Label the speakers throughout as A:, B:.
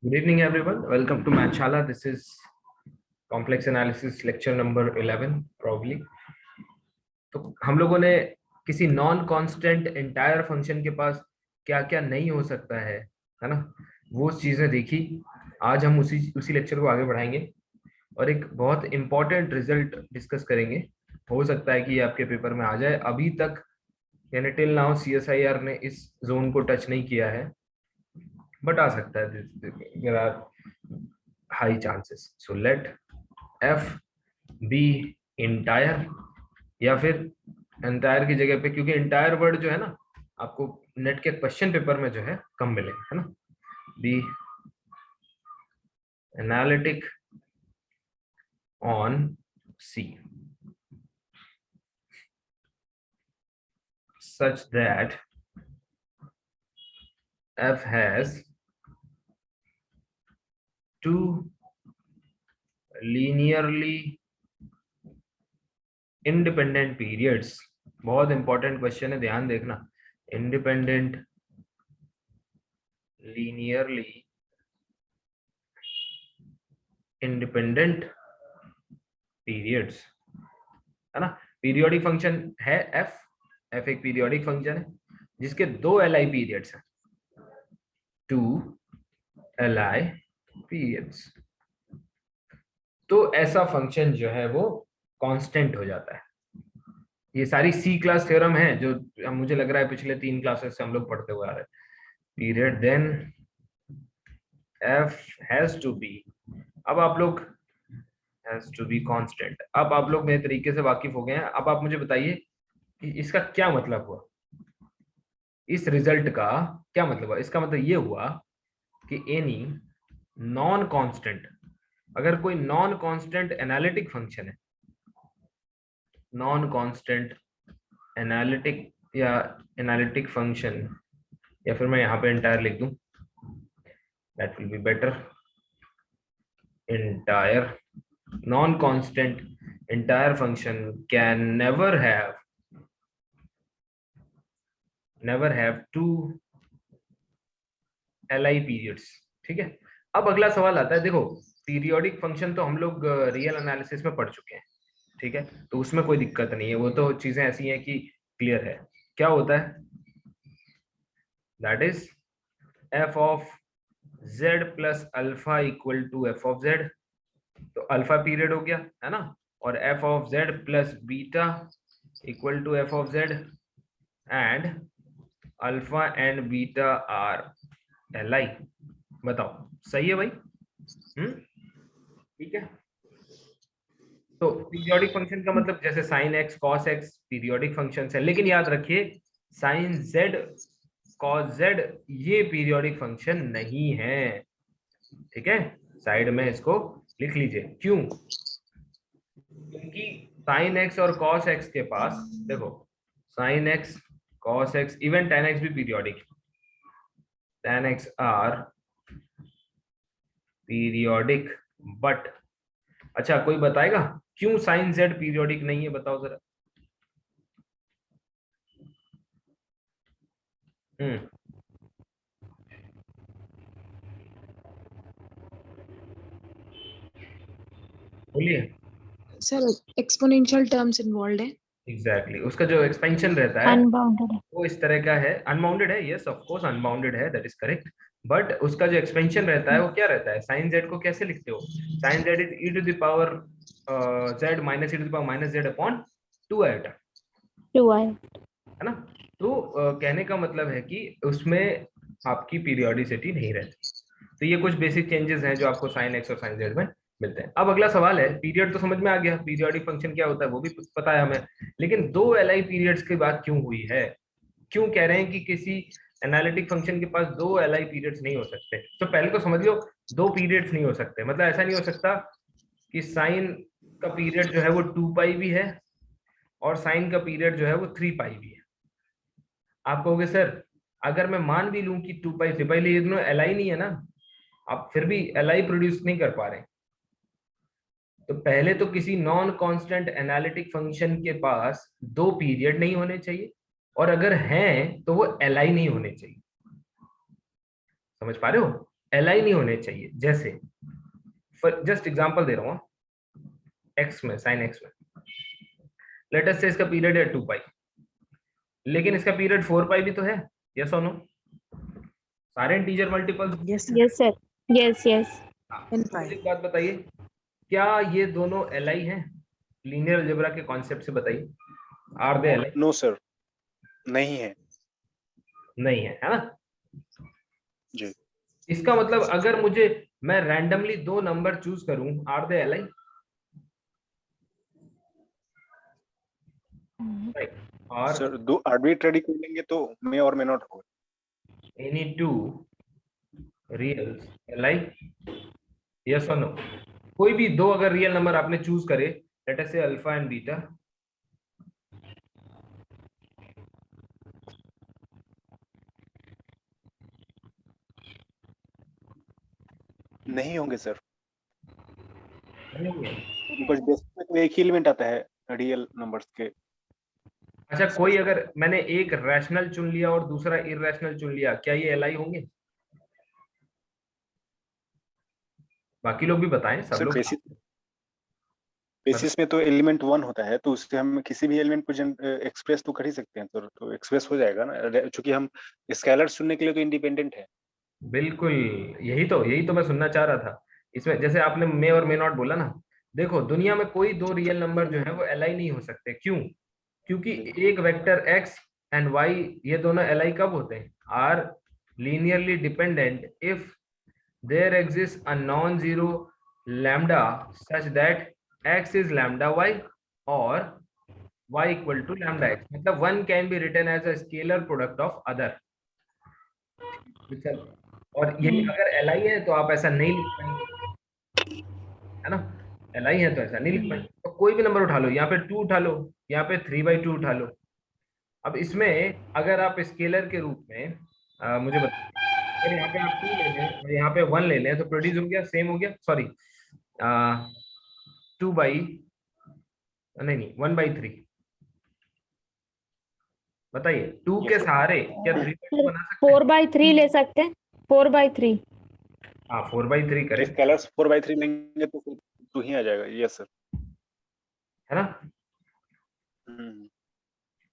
A: Good evening, everyone. Welcome to Mathshala. This is complex analysis lecture number 11 probably. तो हम लोगों ने किसी नॉन कांस्टेंट एंटायर फंक्शन के पास क्या क्या नहीं हो सकता है ना, वो चीजें देखी। आज हम उसी लेक्चर को आगे बढ़ाएंगे और एक बहुत इंपॉर्टेंट रिजल्ट डिस्कस करेंगे। हो सकता है कि ये आपके पेपर में आ जाए। अभी तक यानी टिल नाउ CSIR ने इस जोन को टच नहीं किया है, बट आ सकता है। There are high chances. So let f be entire, या फिर एंटायर की जगह पे, क्योंकि इंटायर वर्ड जो है ना आपको नेट के क्वेश्चन पेपर में जो है कम मिलेगा, है ना। Be analytic on C such that f has two linearly independent periods। बहुत इंपॉर्टेंट क्वेश्चन है, ध्यान देखना। इंडिपेंडेंट linearly independent periods, है ना। पीरियोडिक फंक्शन है एफ एक पीरियोडिक फंक्शन है जिसके दो एल पीरियड्स हैं, 2 LI पीरियड्स। तो ऐसा फंक्शन जो है वो कांस्टेंट हो जाता है। ये सारी सी क्लास थ्योरम है जो मुझे लग रहा है पिछले 3 क्लासेस से हम लोग पढ़ते हुए आ रहे हैं। Period then f has to be, अब आप लोग हैज टू बी कांस्टेंट। अब आप लोग मेरे तरीके से वाकिफ हो गए हैं। अब आप मुझे बताइए कि इसका क्या मतलब हुआ, इस रिजल्ट का क्या मतलब हुआ। इसका मतलब ये हुआ कि एनी नॉन कांस्टेंट, अगर कोई नॉन कांस्टेंट एनालिटिक फंक्शन है, नॉन कांस्टेंट एनालिटिक या एनालिटिक फंक्शन, या फिर मैं यहां पे एंटायर लिख दूं, that will be better. Entire non constant entire function can never have two LI periods। ठीक है। अब अगला सवाल आता है, देखो पीरियोडिक फंक्शन तो हम लोग रियल एनालिसिस में पढ़ चुके हैं, ठीक है, तो उसमें कोई दिक्कत नहीं है। वो तो चीजें ऐसी हैं कि क्लियर है। क्या होता है, that is f of z plus alpha equal to f of z. तो अल्फा पीरियड हो गया, है ना, और f of z plus beta equal to f of z, and alpha and beta are LI। बताओ सही है भाई? ठीक है। तो पीरियोडिक फंक्शन का मतलब जैसे sign x cos x periodic function है, लेकिन याद रखिए साइन जेड कॉस जेड ये पीरियोडिक फंक्शन नहीं है। ठीक है, साइड में इसको लिख लीजिए। क्यों? क्योंकि साइन एक्स और कॉस एक्स के पास, देखो sine x cos x even tan x भी पीरियोडिक, tan x are periodic, but अच्छा कोई बताएगा क्यों साइन जेड पीरियोडिक नहीं है? बताओ जरा। बोलिए।
B: सर एक्सपोनेंशियल टर्म्स इन्वॉल्व है।
A: एग्जैक्टली उसका जो एक्सपेंशन रहता है
B: अनबाउंडेड है।
A: वो इस तरह का है। अनबाउंडेड है, यस ऑफ कोर्स अनबाउंडेड है, दैट इज करेक्ट। बट उसका जो एक्सपेंशन रहता है वो क्या रहता है? साइन जेड को कैसे लिखते हो? Sine z is e to the power z minus e to the power minus z upon 2 iota,
B: 2 i.
A: है ना। तो कहने का मतलब है कि उसमें आपकी पीरियोडिसिटी नहीं रहती। तो ये कुछ बेसिक चेंजेस हैं जो आपको साइन एक्स और साइन जेड में मिलते हैं। अब अगला सवाल है, पीरियड तो समझ में आ गया, पीरियोडिक फंक्शन क्या होता है वो भी पता है हमें, लेकिन दो LI पीरियड्स की बात क्यों हुई है? क्यों कह रहे हैं कि किसी एनालिटिक फंक्शन के पास दो LI पीरियड्स नहीं हो सकते? तो पहले तो समझ लो दो पीरियड्स नहीं हो सकते, मतलब ऐसा नहीं हो सकता कि साइन का पीरियड जो है वो 2 पाई भी है और साइन का पीरियड जो है वो 3 पाई भी है। आप कहोगे सर अगर मैं मान भी लूं कि 2 पाई 3 पाई, ये दोनों LI नहीं है ना, आप फिर भी LI प्रोड्यूस नहीं कर पा रहे। तो पहले तो किसी नॉन कांस्टेंट एनालिटिक फंक्शन के पास दो पीरियड नहीं होने चाहिए, और अगर हैं तो वो LI नहीं होने चाहिए। समझ पा रहे हो? एल आई नहीं होने चाहिए। जैसे जस्ट एग्जांपल दे रहा हूँ, एक्स में, साइन एक्स में, लेट अस से इसका पीरियड है 2 पाई, लेकिन इसका पीरियड 4 पाई भी तो है। यस और नो? सारे integer multiples.
B: Yes, sir.
C: Yes, sir. Yes, yes.
B: And
A: तो
B: pi.
A: एक बात बताइए, क्या ये दोनों एल आई हैं? लीनियर अलजेब्रा के कॉन्सेप्ट से बताइए, are they L I?
D: No sir, नहीं है
A: नहीं है ना?
D: जी।
A: इसका मतलब अगर मुझे, मैं रैंडमली दो नंबर चूज करूं, आर दे एल आई? और
D: सर दो आर्बिट्रेरी कर लेंगे तो मे और मे नॉट होगा।
A: Any two reals L I? Yes और नो? कोई भी दो अगर रियल नंबर आपने चूज करे, let us say alpha and beta,
D: नहीं होंगे सर,
A: नहीं है।
D: बिकॉज़ बेसिस में तो एक ही एलिमेंट आता है रियल नंबर्स के।
A: अच्छा, कोई अगर मैंने एक रैशनल चुन लिया और दूसरा इररेशनल चुन लिया, क्या ये एल आई होंगे? बाकी लोग भी बताएं, सब
D: सर
A: लोग।
D: बेसिस में तो एलिमेंट 1 होता है, तो उससे हम किसी भी एलिमेंट को एक्सप्रेस तो कर ही सकते हैं सर, तो एक्सप्रेस हो जाएगा ना, क्योंकि हम स्केलर्स चुनने के लिए तो इंडिपेंडेंट है।
A: बिल्कुल, यही तो मैं सुनना चाह रहा था। इसमें जैसे आपने मे और मे नॉट बोला ना, देखो दुनिया में कोई दो रियल नंबर जो है वो एल आई नहीं हो सकते। क्यों? क्योंकि एक वेक्टर एक्स एंड वाई, ये दोनों एल आई कब होते हैं? Are linearly dependent if there exist a non zero lambda such that x is lambda y और y equal to lambda x. मतलब one can be written as a scalar product of other. और यही अगर L I है तो आप ऐसा नहीं लिख पाएंगे, है ना? एल आई है तो ऐसा नहीं लिख पाएंगे। तो कोई भी नंबर उठा लो, यहाँ पे 2 उठा लो, यहाँ पे 3/2 उठा लो। अब इसमें अगर आप स्केलर के रूप में मुझे बताइए, अगर यहाँ पे आप 2 ले लें और यहाँ पे 1 ले लें, तो प्रोड्यूस हो गया, सेम हो गया, सॉरी 2 बाई, नहीं 1/3। बताइए 2 के सहारे क्या 3/2 बना सकते हैं?
C: 4/3 ले सकते हैं। 4/3।
A: हाँ 4/3
D: तो
A: करें,
D: स्केलर्स 4/3 लेंगे तो फिर 2 ही आ जाएगा। Yes sir.
A: है ना?
D: हम्म,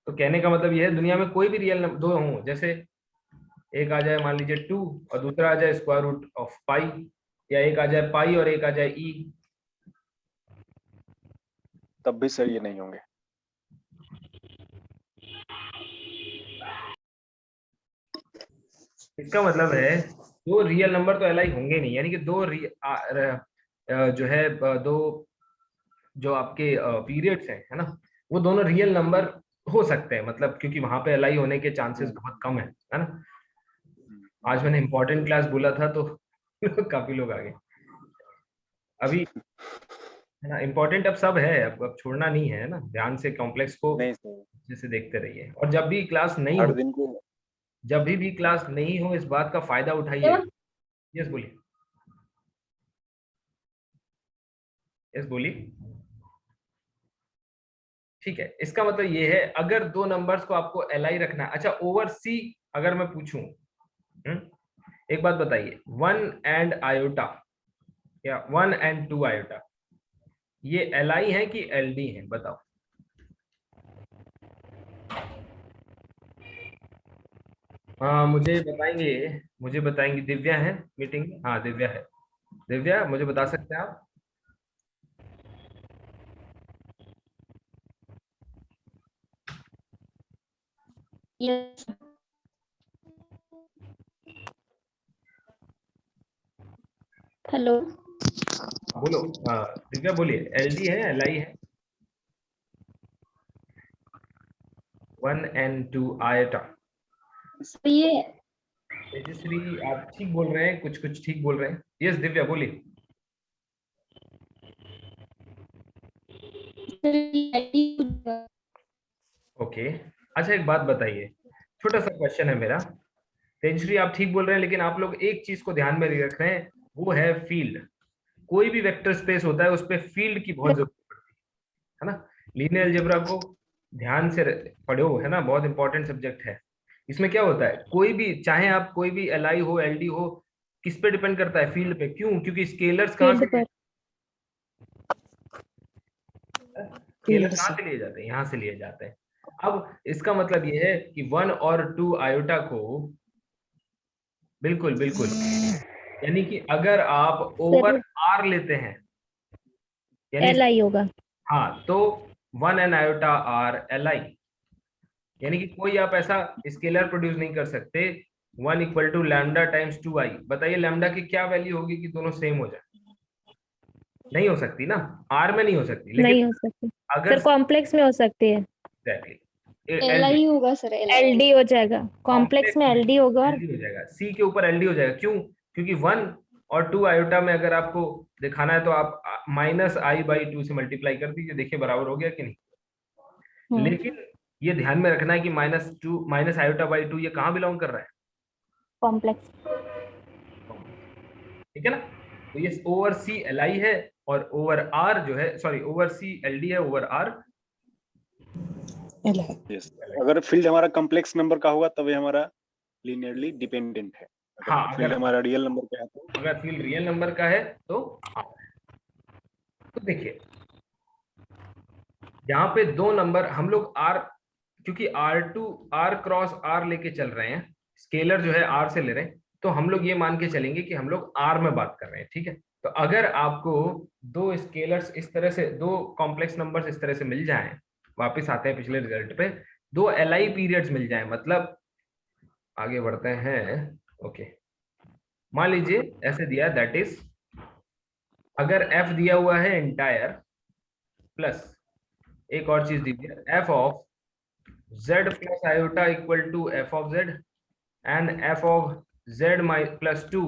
A: तो कहने का मतलब ये है, दुनिया में कोई भी रियल दो हों, जैसे एक आ जाए मान लीजिए 2 और दूसरा आ जाए स्क्वायर रूट ऑफ पाई, या एक आ जाए पाई और एक आ जाए ई,
D: तब भी सर ये नहीं होंगे।
A: इसका मतलब है दो रियल नंबर तो एल आई होंगे नहीं, यानी कि जो है दो जो आपके पीरियड्स हैं, है ना, वो दोनों रियल नंबर हो सकते हैं, मतलब क्योंकि वहां पे एल आई होने के चांसेस बहुत कम है ना? आज मैंने इंपॉर्टेंट क्लास बोला था तो काफी लोग आ गए अभी, है ना? इंपॉर्टेंट अब सब है, अब छोड़ना नहीं है ना, ध्यान से कॉम्प्लेक्स को
D: नहीं सर,
A: जैसे देखते रहिए। और जब भी क्लास नहीं
D: हर
A: हो,
D: दिन को
A: जब भी क्लास नहीं हो, इस बात का फायदा उठाइए। यस बोलिए, यस बोलिए। ठीक है, इसका मतलब ये है, अगर दो नंबर्स को आपको एल आई रखना है। अच्छा, ओवर सी अगर मैं पूछूं, एक बात बताइए, 1 एंड आयोटा या 1 एंड 2 आयोटा, ये एल आई है कि एल डी है? बताओ। हाँ मुझे बताएंगे। दिव्या है मीटिंग में? हाँ दिव्या है। दिव्या मुझे बता सकते हैं आप?
C: Yes. हेलो।
A: बोलो। दिव्या बोलिए, एल डी है एल आई है? 1 एंड 2 आयोटा।
C: ये
A: तेजश्री आप ठीक बोल रहे हैं, कुछ कुछ ठीक बोल रहे हैं। यस दिव्या बोलिए। ओके, अच्छा एक बात बताइए, छोटा सा क्वेश्चन है मेरा। तेजश्री आप ठीक बोल रहे हैं, लेकिन आप लोग एक चीज को ध्यान में नहीं रख रहे हैं, वो है फील्ड। कोई भी वेक्टर स्पेस होता है, उस पे फील्ड की बहुत जरूरत पड़ती है ना? लीनियर अलजेब्रा को ध्यान से पढ़ो, है ना, बहुत इंपॉर्टेंट सब्जेक्ट है। इसमें क्या होता है, कोई भी, चाहे आप कोई भी एल आई हो एल डी हो, किस पे डिपेंड करता है? फील्ड पे। क्यों? क्योंकि स्केलर्स कहाँ
C: फील्ड
A: से,
C: पर।
A: स्केलर
B: फील्ड
A: कहाँ
B: से।
A: से लिए जाते हैं? यहाँ से लिए जाते हैं। अब इसका मतलब ये है कि 1 और 2 आयोटा को, बिल्कुल बिल्कुल, यानी कि अगर आप ओवर
C: सर
A: आर लेते हैं, यानी
C: LI होगा।
A: हाँ, तो 1 an iota R L I, यानी कि कोई आप ऐसा स्केलर प्रोड्यूस नहीं कर सकते 1 इक्वल टू लैम्डा टाइम्स 2 आई। बताइए लैम्डा की क्या वैल्यू होगी कि दोनों सेम हो जाए? नहीं हो सकती ना, आर में नहीं हो सकती। लेकिन
C: नहीं हो सकती
A: अगर
C: सर, कॉम्प्लेक्स में हो सकती है।
A: एग्जैक्टली
C: LI होगा सर, LD हो जाएगा, कॉम्प्लेक्स
A: कॉम्प्लेक्स
C: में
A: में
C: LD होगा। और
A: एलडी हो जाएगा, सी के ऊपर एलडी हो जाएगा। क्यों? क्योंकि 1 और 2 आयोटा में अगर आपको दिखाना है तो आप -i/2 से मल्टीप्लाई कर दीजिए, देखिए बराबर हो गया कि नहीं। लेकिन ये ध्यान में रखना है कि -i/2 ये कहाँ बिलोंग कर रहा है?
C: कॉम्प्लेक्स।
A: ठीक है ना। तो ये ओवर सी एल आई है, और ओवर आर जो है, sorry, over C L D है, ओवर आर
B: एल है।
D: Yes. अगर फील्ड हमारा कॉम्प्लेक्स नंबर का होगा तब ये हमारा लीनियरली डिपेंडेंट है। अगर
A: हाँ,
D: फील्ड हमारा रियल नंबर का है तो
A: अगर फील्ड रियल नंबर का है तो हाँ। तो देखिए यहाँ पे दो नंबर हम लोग आर, क्योंकि R2 आर क्रॉस आर लेके चल रहे हैं, स्केलर जो है आर से ले रहे हैं, तो हम लोग ये मान के चलेंगे कि हम लोग आर में बात कर रहे हैं। ठीक है, तो अगर आपको दो स्केलर्स इस तरह से, दो कॉम्प्लेक्स नंबर्स इस तरह से मिल जाएं, वापस आते हैं पिछले रिजल्ट पे, दो एलआई पीरियड्स मिल जाएं, मतलब आगे बढ़ते हैं। ओके, मान लीजिए ऐसे दिया, दैट इज अगर एफ दिया हुआ है एंटायर, प्लस एक और चीज दीजिए, f of z plus iota equal to f of z, and f of z plus 2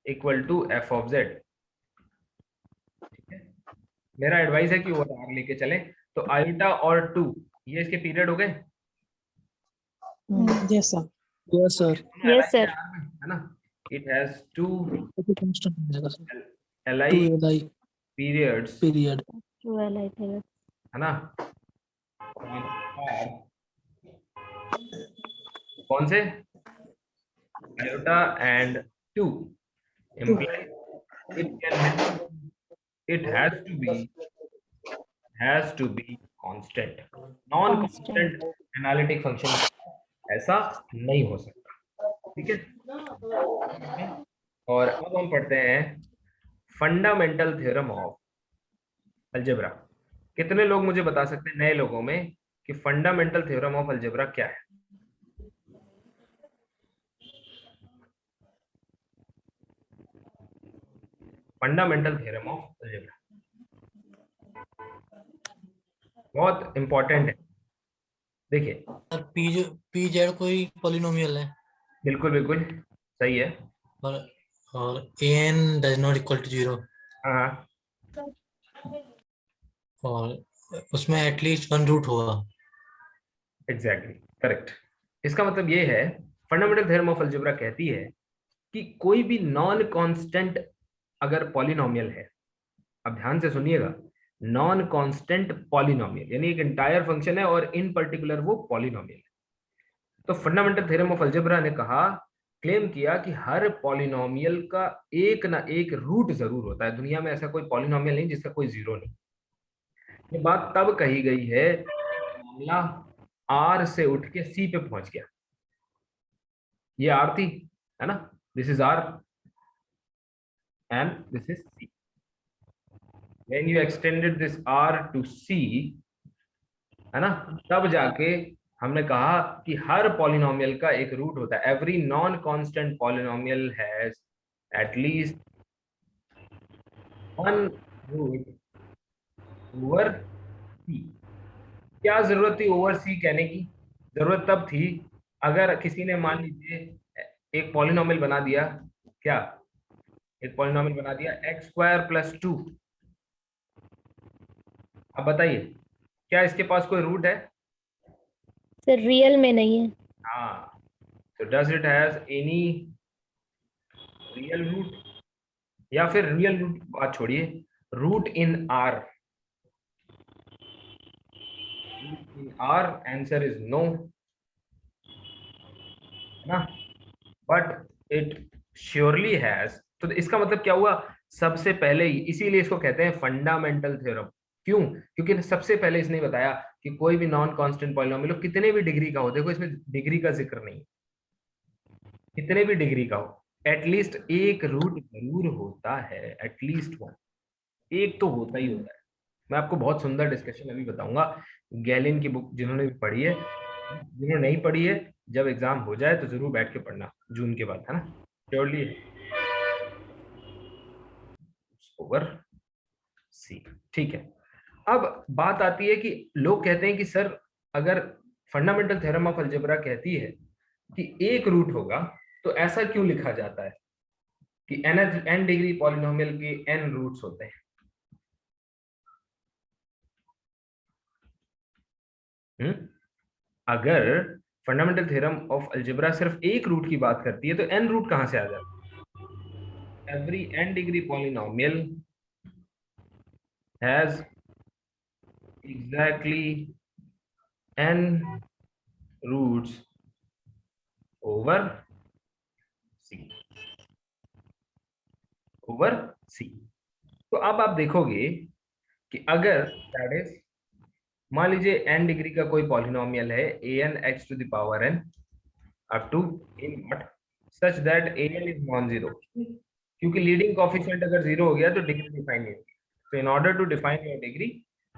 A: equal to f of z। मेरा एडवाइस है कि वो आर लेके चलें। तो आयोटा और 2 ये इसके पीरियड हो गए,
B: yes sir.
E: Yes sir.
C: Yes sir.
A: है ना। इट हैज 2
E: कांस्टेंट हो जाएगा sir.
A: li
E: 2li
A: periods,
E: period.
C: 2LI थे।
A: है ना। on R, कौन से? Iota and 2 implies it can it has to be constant, non constant analytic function ऐसा नहीं हो सकता। ठीक है, और अब हम पढ़ते हैं फंडामेंटल थ्योरम ऑफ अलजेब्रा। कितने लोग मुझे बता सकते हैं नए लोगों में कि फंडामेंटल थ्योरम ऑफ अलजेब्रा क्या है? फंडामेंटल थ्योरम ऑफ अलजेब्रा बहुत इंपॉर्टेंट है। देखिए,
E: सर पी जेड कोई पॉलिनोमियल है
A: बिल्कुल बिल्कुल सही है।
E: और और an does not equal to 0
A: हाँ,
E: और उसमें एटलीस्ट वन रूट होगा।
A: Exactly correct. इसका मतलब ये है, फंडामेंटल थ्योरम ऑफ अलजेब्रा कहती है कि कोई भी नॉन कांस्टेंट अगर पॉलिनोमियल है, अब ध्यान से सुनिएगा, नॉन कांस्टेंट पॉलिनोमियल यानी एक एंटायर फंक्शन है और इन पर्टिकुलर वो पॉलिनोमियल है, तो फंडामेंटल थ्योरम ऑफ अलजेब्रा ने कहा, क्लेम किया कि हर पॉलिनोमियल का एक ना एक रूट जरूर होता है। दुनिया में ऐसा कोई पॉलिनोमियल नहीं जिसका कोई जीरो नहीं। ये बात तब कही गई है मामला आर से उठ के सी पे पहुंच गया। ये आर थी, है ना, this is R and this is C. When you extended this R to C, है ना, तब जाके हमने कहा कि हर पॉलिनोमियल का एक रूट होता है। Every non constant polynomial has at least one root over C. क्या जरूरत थी ओवर सी कहने की? जरूरत तब थी अगर किसी ने मान लीजिए एक पॉलिनोमियल बना दिया, क्या, एक पॉलिनोमियल बना दिया x² + 2। अब बताइए क्या इसके पास कोई रूट है?
C: सर रियल में नहीं है।
A: हाँ, तो does it has any real root? या फिर रियल रूट बात छोड़िए, root in R, answer is no, है ना। बट इट श्योरली हैज, तो इसका मतलब क्या हुआ, सबसे पहले ही, इसीलिए इसको कहते हैं फंडामेंटल थ्योरम। क्यों? क्योंकि सबसे पहले इसने बताया कि कोई भी नॉन कांस्टेंट पॉलिनोमियल हो, कितने भी डिग्री का हो, देखो इसमें डिग्री का जिक्र नहीं, कितने भी डिग्री का हो, एटलीस्ट एक रूट जरूर होता है, एटलीस्ट वन, एक तो होता ही होता है। मैं आपको बहुत सुंदर डिस्कशन अभी बताऊंगा, गैलिन की बुक जिन्होंने भी पढ़ी है, जिन्होंने नहीं पढ़ी है, जब एग्जाम हो जाए तो जरूर बैठ के पढ़ना जून के बाद, है ना, श्योरली ओवर सी। ठीक है, अब बात आती है कि लोग कहते हैं कि सर अगर फंडामेंटल थ्योरम ऑफ अलजेब्रा कहती है कि एक रूट होगा, तो ऐसा क्यों लिखा जाता है कि n डिग्री पॉलिनोमियल के n रूट्स होते हैं? अगर फंडामेंटल थ्योरम ऑफ अलजेब्रा सिर्फ एक रूट की बात करती है, तो n रूट कहां से आ जाता है? Every n degree polynomial has exactly n roots over c, over c। तो अब आप देखोगे कि अगर दैट इज, मान लीजिए n डिग्री का कोई पॉलिनोमियल है an x to the power n up to n not such that an is non zero, क्योंकि लीडिंग कोएफिशिएंट अगर जीरो हो गया तो डिग्री डिफाइन नहीं होगी। तो in order to define your degree,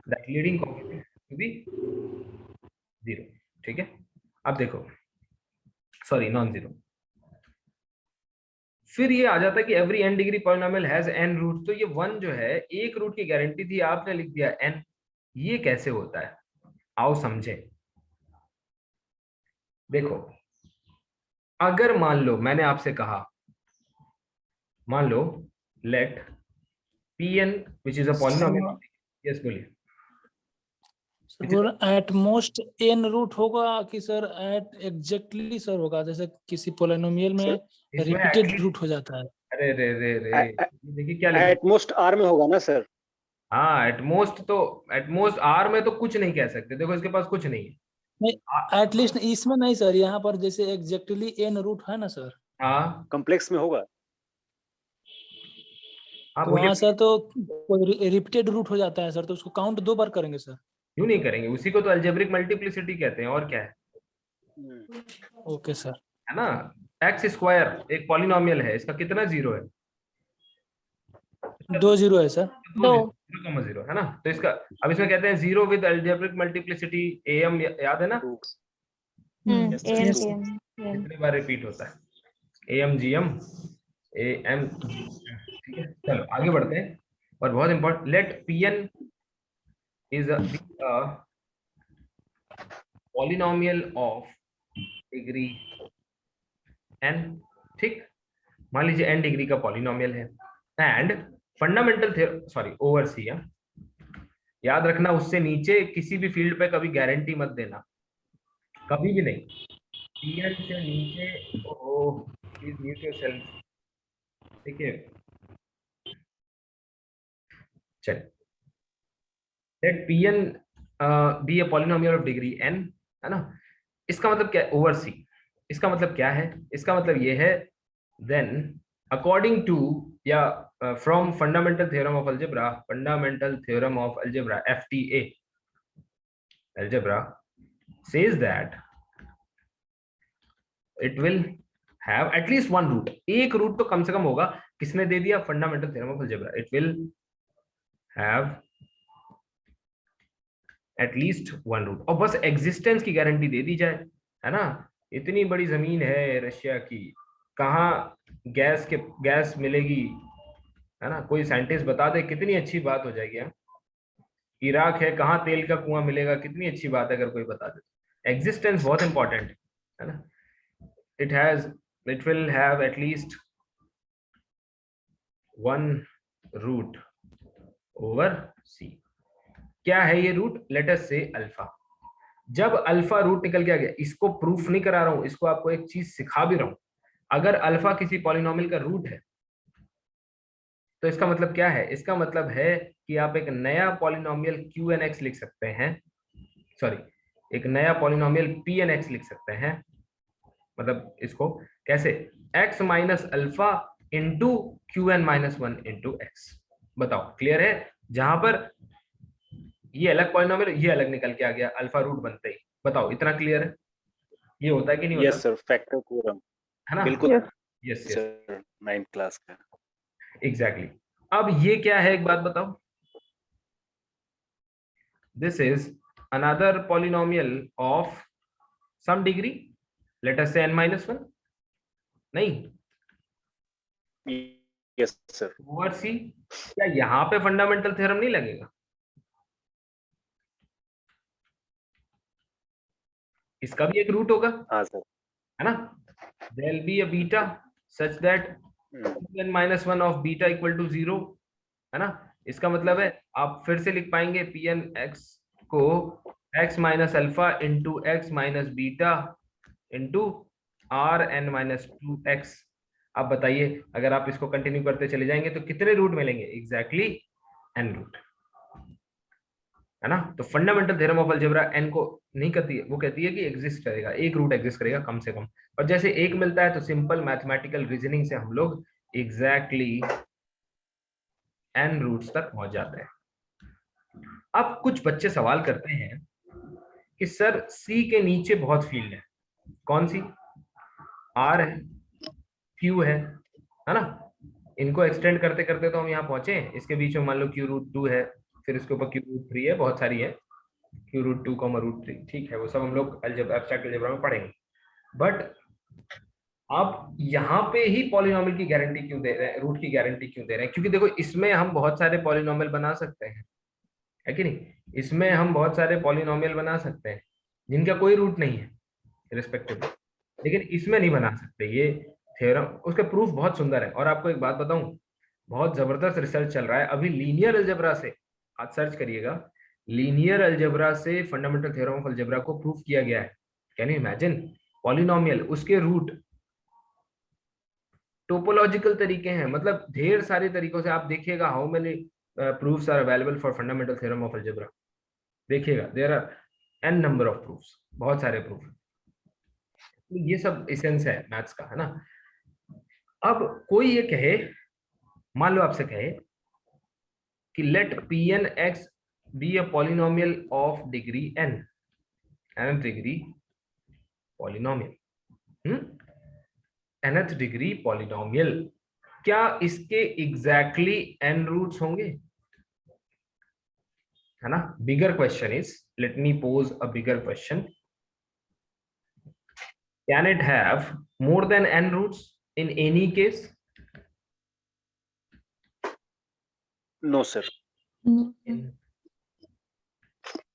A: that leading coefficient to be zero. ठीक है, अब देखो, सॉरी नॉन जीरो। फिर ये आ जाता है कि every n degree polynomial has n root, तो ये वन जो है, एक रूट की गारंटी थी, आपने लिख दिया n, ये कैसे होता है? आओ समझे। देखो, अगर मान लो मैंने आपसे कहा, मान लो let pn which is a polynomial, yes बोलिए।
F: Sir at most n root होगा कि सर एट एग्जैक्टली सर होगा, जैसे किसी पोलिनोमियल में
A: इसमें
F: रिपीटेड रूट हो जाता है।
A: अरे रे रे रे, देखिए क्या लिखा है।
D: एटमोस्ट आर में होगा ना सर?
A: हाँ एटमोस्ट, तो एटमोस्ट आर में तो कुछ नहीं कह सकते, देखो इसके पास कुछ नहीं है।
F: नहीं एटलीस्ट इसमें नहीं सर, यहाँ पर जैसे एग्जैक्टली एन रूट है ना सर,
A: हाँ
D: कॉम्प्लेक्स में होगा।
F: तो वहाँ सर तो रिपीटेड रूट हो जाता है सर, तो उसको काउंट 2 बार करेंगे सर।
A: क्यों नहीं करेंगे, उसी को तो अलजेब्रिक मल्टीप्लिसिटी कहते हैं, और क्या है।
F: Okay sir.
A: है ना, एक्स स्क्वायर एक पॉलिनोमियल है, इसका कितना जीरो है?
F: 2 0 है सर।
C: 2
A: 0,0 है ना, तो इसका, अब इसमें कहते हैं zero with algebraic multiplicity am, याद है ना, कितने बार रिपीट होता है, am gm am, ठीक है। चलो आगे बढ़ते हैं, और बहुत important, let pn is a polynomial of degree n, ठीक, मान लीजिए n डिग्री का पॉलिनोमियल है, and fundamental theorem, sorry over C, याद रखना उससे नीचे किसी भी फील्ड पे कभी गारंटी मत देना, कभी भी नहीं, pn से नीचे, प्लीज म्यूट योरसेल्फ, ठीक है। चलिए, let pn be a polynomial of degree n, है ना, इसका मतलब क्या है, ओवर सी, इसका मतलब क्या है, इसका मतलब ये है, देन अकॉर्डिंग टू, या from fundamental theorem of algebra, fundamental theorem of algebra FTA, algebra says that it will have at least one root, एक रूट तो कम से कम होगा, किसने दे दिया, fundamental theorem of algebra, it will have at least one root, और बस existence की guarantee दे दी जाए, है ना, इतनी बड़ी जमीन है रशिया की, कहाँ गैस मिलेगी, है ना, कोई साइंटिस्ट बता दे, कितनी अच्छी बात हो जाएगी। इराक है, कहाँ तेल का कुआं मिलेगा, कितनी अच्छी बात है अगर कोई बता दे। एग्जिस्टेंस बहुत इंपॉर्टेंट है ना, it will have at least one root over c। क्या है ये root, late us say alpha. जब अल्फा रूट निकल के आ गया, इसको प्रूफ नहीं करा रहा हूं, इसको आपको एक चीज सिखा भी रहा हूं, अगर अल्फा किसी पॉलिनोमियल का रूट है, तो इसका मतलब क्या है, इसका मतलब है कि आप एक नया पॉलिनोमियल QNX लिख सकते हैं, सॉरी एक नया पॉलिनोमियल PNX लिख सकते हैं। मतलब इसको कैसे, x minus alpha into q n minus one into x. बताओ क्लियर है? जहां पर ये अलग पॉलिनोमियल, ये अलग निकल के आ गया अल्फा रूट बनते ही। बताओ इतना क्लियर है? ये होता है कि नहीं होता?
D: यस सर, फैक्टर थ्योरम
A: है ना?
D: बिल्कुल
C: Yes.
A: Yes yes
D: sir, 9th class का।
A: एग्जैक्टली। अब ये क्या है एक बात बताओ, this is another polynomial of some degree, let us say n minus one, नहीं
D: यस सर।
A: Over C. क्या यहाँ पे फंडामेंटल थ्योरम नहीं लगेगा? इसका भी एक रूट होगा,
D: हाँ सर।
A: है ना? there will be a beta such that n minus one of beta equal to 0, है ना? इसका मतलब है आप फिर से लिख पाएंगे pn x को x minus alpha into x minus beta into r n minus two x. आप बताइए अगर आप इसको कंटिन्यू करते चले जाएंगे तो कितने रूट मिलेंगे? एग्जैक्टली n रूट, है ना? तो fundamental theorem of algebra n को नहीं कहती है, वो कहती है कि एग्जिस्ट करेगा, एक रूट एग्जिस्ट करेगा कम से कम। और जैसे एक मिलता है तो सिंपल मैथमेटिकल रीजनिंग से हम लोग एग्जैक्टली n रूट्स तक पहुंच जाते हैं। अब कुछ बच्चे सवाल करते हैं कि सर C के नीचे बहुत फील्ड है, कौन सी? R है, Q है ना? इनको एक्सटेंड करते करते तो हम यहाँ पहुंचे, इसके बीच में मान लो Q रूट 2 है, फिर इसके ऊपर Q रूट 3 है, बहुत सारी है, Q रूट 2 रूट 3, ठीक है, वो सब हम लोग एब्स्ट्रैक्ट अलजेब्रा में पढ़ेंगे। बट आप यहाँ पे ही पॉलिनोमियल की गारंटी क्यों दे रहे हैं, रूट की गारंटी क्यों दे रहे हैं? क्योंकि देखो इसमें हम बहुत सारे पॉलिनोमियल बना सकते हैं, है कि नहीं? इसमें हम बहुत सारे पॉलिनोमियल बना सकते हैं जिनका कोई रूट नहीं है रिस्पेक्टिव, लेकिन इसमें नहीं बना सकते। ये थ्योरम, उसका प्रूफ बहुत सुंदर है। और आपको एक बात बताऊं, बहुत जबरदस्त रिसर्च चल रहा है अभी लीनियर अलजेब्रा से, आज सर्च करिएगा, लीनियर अलजेब्रा से फंडामेंटल थ्योरम ऑफ अलजेब्रा को प्रूफ किया गया है। Can you imagine? पॉलिनोमियल, उसके रूट टोपोलॉजिकल तरीके हैं, मतलब ढेर सारे तरीकों से आप देखिएगा how many proofs are available for fundamental theorem of algebra. देखिएगा there are n number of proofs, बहुत सारे प्रूफ। ये सब एसेंस है मैथ्स का, है ना? अब कोई ये कहे, मान लो आपसे कहे कि let Pn x be a polynomial of degree n, nth degree polynomial, nth degree polynomial, क्या इसके एग्जैक्टली n रूट्स होंगे? है ना? Bigger question is, let me pose a bigger question, can it have more than n roots in any case?
D: No sir.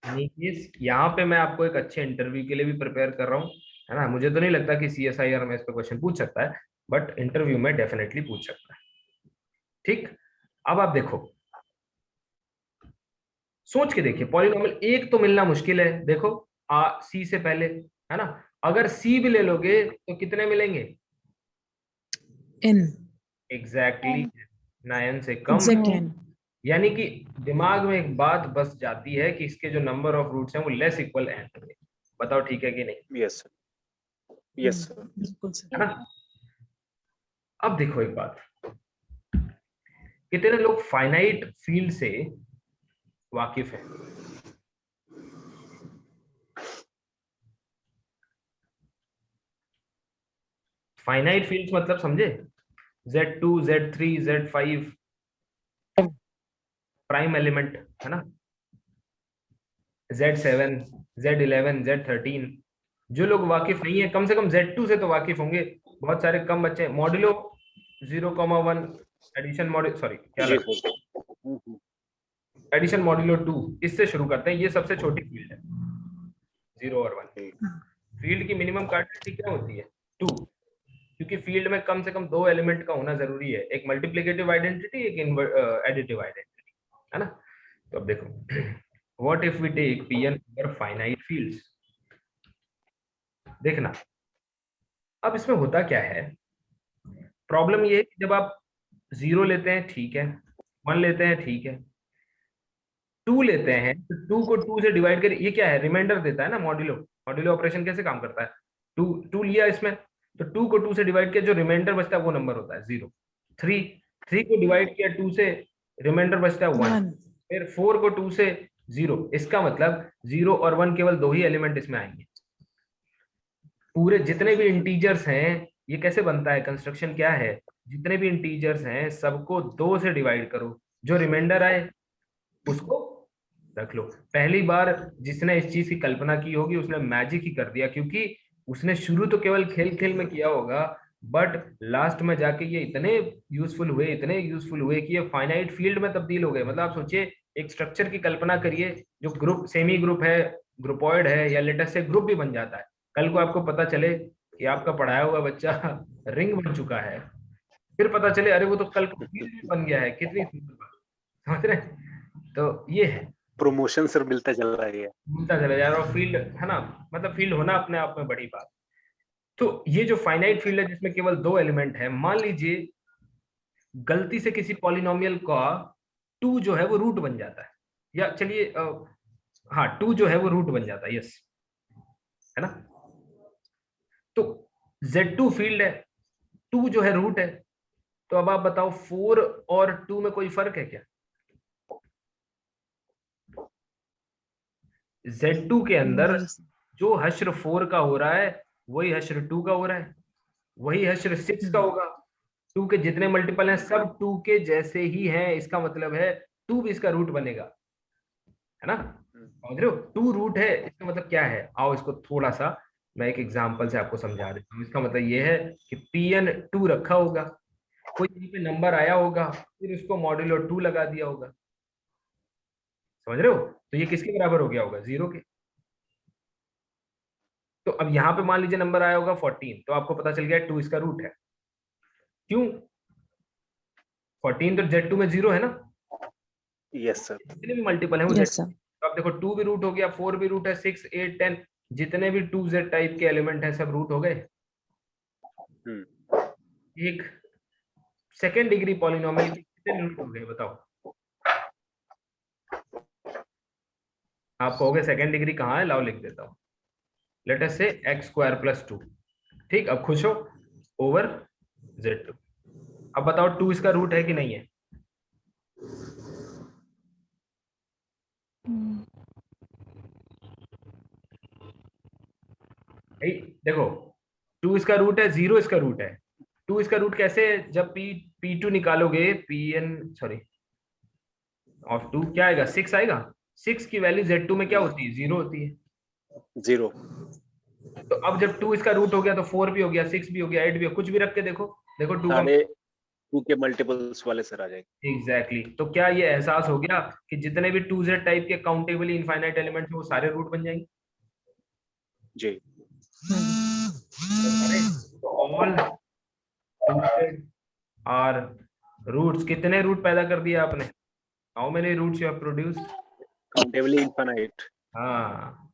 A: Any case, यहाँ पे मैं आपको एक अच्छे इंटरव्यू के लिए भी प्रिपेयर कर रहा हूँ, है ना? मुझे तो नहीं लगता कि CSIR में इस पे क्वेश्चन पूछ सकता है, बट इंटरव्यू में डेफिनेटली पूछ सकता है। ठीक, अब आप देखो, सोच के देखिए, पॉलिनोमियल एक तो मिलना मुश्किल है, देखो C से पहले, है ना? अगर C भी ले लोगे तो कितने मिलेंगे?
B: n
A: एग्जैक्टली ना n से कम।
B: exactly n
A: यानी कि दिमाग में एक बात बस जाती है कि इसके जो नंबर ऑफ रूट्स हैं वो लेस इक्वल n होंगे। बताओ ठीक है कि नहीं?
D: Yes sir, yes sir.
B: बिल्कुल सर।
A: है ना? अब देखो एक बात, कितने लोग फाइनाइट फील्ड से वाकिफ हैं? फाइनाइट फील्ड्स मतलब समझे? Z2, Z3, Z5 prime element, है ना? Z7, Z11, Z13, जो लोग वाकिफ नहीं है कम से कम Z2 से तो वाकिफ होंगे। बहुत सारे कम बच्चे मॉड्यूलो 0,1 एडिशन मॉड्यूल, सॉरी क्या
D: जी
A: लगा,
D: सर।
A: एडिशन मॉड्यूलो 2, इससे शुरू करते हैं। ये सबसे छोटी फील्ड है, 0 और 1। फील्ड की मिनिमम कार्डिनलिटी क्या होती है? 2, क्योंकि फील्ड में कम से कम 2 एलिमेंट का होना जरूरी है, एक मल्टीप्लिकेटिव आइडेंटिटी, एक एडिटिव आइडेंटिटी, है ना? तो अब देखो, what if we take Pn over finite fields, देखना अब इसमें होता क्या है। प्रॉब्लम ये है कि जब आप 0 लेते हैं ठीक है, 1 लेते हैं ठीक है, 2 लेते हैं तो 2 को 2 से डिवाइड कर, ये क्या है? रिमाइंडर देता है ना, मॉड्यूलो। मॉड्यूलो ऑपरेशन कैसे काम करता है? 2 लिया इसमें तो 2 को 2 से डिवाइड किया, जो रिमाइंडर बचता है वो नंबर होता है 0। 3 को डिवाइड किया 2 से, रिमाइंडर बचता है 1।
B: One.
A: फिर 4 को 2 से 0, इसका मतलब 0 और 1 केवल 2 ही एलिमेंट इसमें आएंगे। पूरे जितने भी इंटीजर्स हैं, ये कैसे बनता है, कंस्ट्रक्शन क्या है, जितने भी इंटीजर्स हैं सबको 2 से डिवाइड करो, जो रिमाइंडर आए उसको रख लो। पहली बार जिसने इस चीज की कल्पना की होगी उसने मैजिक ही कर दिया, क्योंकि उसने शुरू तो केवल खेल खेल में किया होगा, बट लास्ट में जाके ये इतने यूजफुल हुए कि ये फाइनाइट फील्ड में तब्दील हो गए। मतलब आप सोचिए, एक स्ट्रक्चर की कल्पना करिए जो ग्रुप, सेमी ग्रुप है, ग्रुपॉइड है, या लेटेस्ट से ग्रुप भी बन जाता है। कल को आपको पता चले कि आपका पढ़ाया हुआ बच्चा रिंग बन चुका है, फिर पता चले अरे वो तो कल को फील्ड भी बन गया है, कितनी सुंदर बात, समझ रहे हैं? तो ये है,
D: प्रमोशन सर मिलता चल रहा है।
A: मिलता चला जा रहा है, फील्ड है ना, मतलब फील्ड होना अपने आप में बड़ी बात। तो ये जो फाइनाइट फील्ड है जिसमें केवल 2 एलिमेंट है, मान लीजिए गलती से किसी पॉलिनोमियल का 2 जो है वो रूट बन जाता है, या चलिए हाँ 2 जो है वो रूट बन जाता है, यस, है ना। तो Z2 फील्ड है, 2 जो है रूट है, तो अब आप बताओ 4 और 2 में कोई फर्क है क्या? Z2 के अंदर
B: Yes.
A: जो हश्र 4 का हो रहा है वही हश्र 2 का हो रहा है, वही हश्र 6 का होगा। 2 के जितने मल्टीपल हैं सब 2 के जैसे ही हैं, इसका मतलब है 2 भी इसका रूट बनेगा, है ना। समझ रहे हो, 2 रूट है, इसका मतलब क्या है, आओ इसको थोड़ा सा मैं एक एग्जांपल से आपको समझा देता हूँ। इसका मतलब ये है कि Pn 2 रखा होगा, कोई यहीं पे नंबर आया होगा, फिर उसको मॉड्यूलो 2 लगा दिया होगा, समझ रहे हो, तो ये किसके बराबर हो गया होगा, 0 के। तो अब यहाँ पे मान लीजिए नंबर आया होगा 14, तो आपको पता चल गया 2 इसका रूट है। क्यों? 14 तो Z2 में 0 है ना,
D: यस सर।
A: जितने भी मल्टीपल है वो
B: Yes,
A: Z।
B: sir.
A: तो आप देखो 2 भी रूट हो गया, 4 भी रूट है, 6, 8, 10 जितने भी 2Z टाइप के एलिमेंट हैं सब रूट हो गए। एक सेकेंड डिग्री पॉलिनोमियल के कितने रूट हो गए बताओ? आप कहोगे सेकेंड डिग्री कहाँ है, लाओ लिख देता हूँ, लेट अस से x² + 2। ठीक, अब खुश हो, ओवर Z2। अब बताओ 2 इसका रूट है कि नहीं है? भाई देखो 2 इसका रूट है, 0 इसका रूट है। 2 इसका रूट कैसे है? जब P2 निकालोगे, ऑफ 2 क्या आएगा, 6 आएगा। 6 की वैल्यू Z2 में क्या होती है, 0 होती है।
D: 0।
A: तो अब जब 2 इसका रूट हो गया तो 4 भी हो गया, 6 भी हो गया, 8 भी हो, कुछ भी रख के देखो 2 का
D: सारे 2 के मल्टीपल्स वाले सर आ जाएंगे।
A: एग्जैक्टली। तो क्या ये एहसास हो गया कि जितने भी 2Z टाइप के काउंटेबली इनफाइनाइट एलिमेंट्स हैं वो सारे रूट बन जाएंगे?
D: जी।
A: All 2Z are roots. कितने रूट पैदा कर दिए आपने? How many roots you have produced?
D: Countably infinite.
A: हाँ,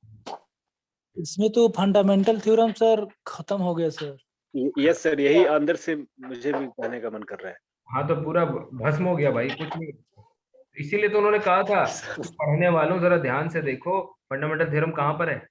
F: इसमें तो फंडामेंटल थ्योरम सर खत्म हो गया सर।
D: यस सर, यही अंदर से मुझे भी कहने का मन कर रहा है।
A: हाँ तो पूरा भस्म हो गया भाई, कुछ नहीं। इसीलिए तो उन्होंने कहा था पढ़ने वालों जरा ध्यान से देखो फंडामेंटल थ्योरम कहाँ पर है।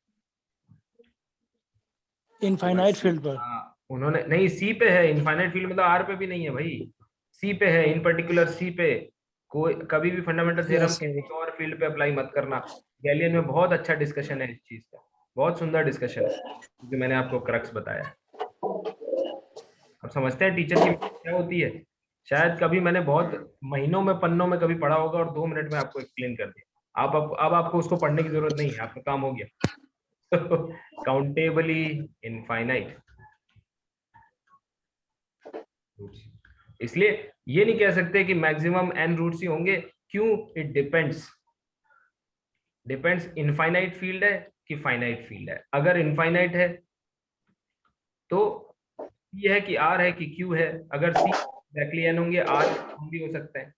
F: इनफाइनाइट फील्ड पर।
A: हाँ, उन्होंने नहीं, सी पे है। इनफाइनाइट फील्ड मतलब आर पे भी नहीं है भाई, सी पे है, इन पर्टिकुलर सी पे। कोई कभी भी फंडामेंटल थ्योरम
F: Yes, sir.
A: किसी और फील्ड पे अप्लाई मत करना। गैलियन में बहुत अच्छा डिस्कशन है इस चीज का, बहुत सुंदर डिस्कशन है जो मैंने आपको क्रक्स बताया। अब समझते हैं टीचर की क्या होती है। शायद कभी मैंने बहुत महीनों में पन्नों में कभी पढ़ा होगा और 2 मिनट में आपको एक्सप्लेन कर दिया। अब आपको उसको पढ़ने की जरूरत नहीं है, आपका काम हो गया। Countably infinite. इसलिए ये नहीं कह सकते कि मैक्सिमम n रूट्स ही होंगे। क्यों? इट डिपेंड्स इनफाइनाइट फील्ड है कि फाइनाइट फील्ड है। अगर इनफाइनाइट है तो ये है कि r है कि q है। अगर c एग्जैक्टली n होंगे, r भी हो सकते हैं।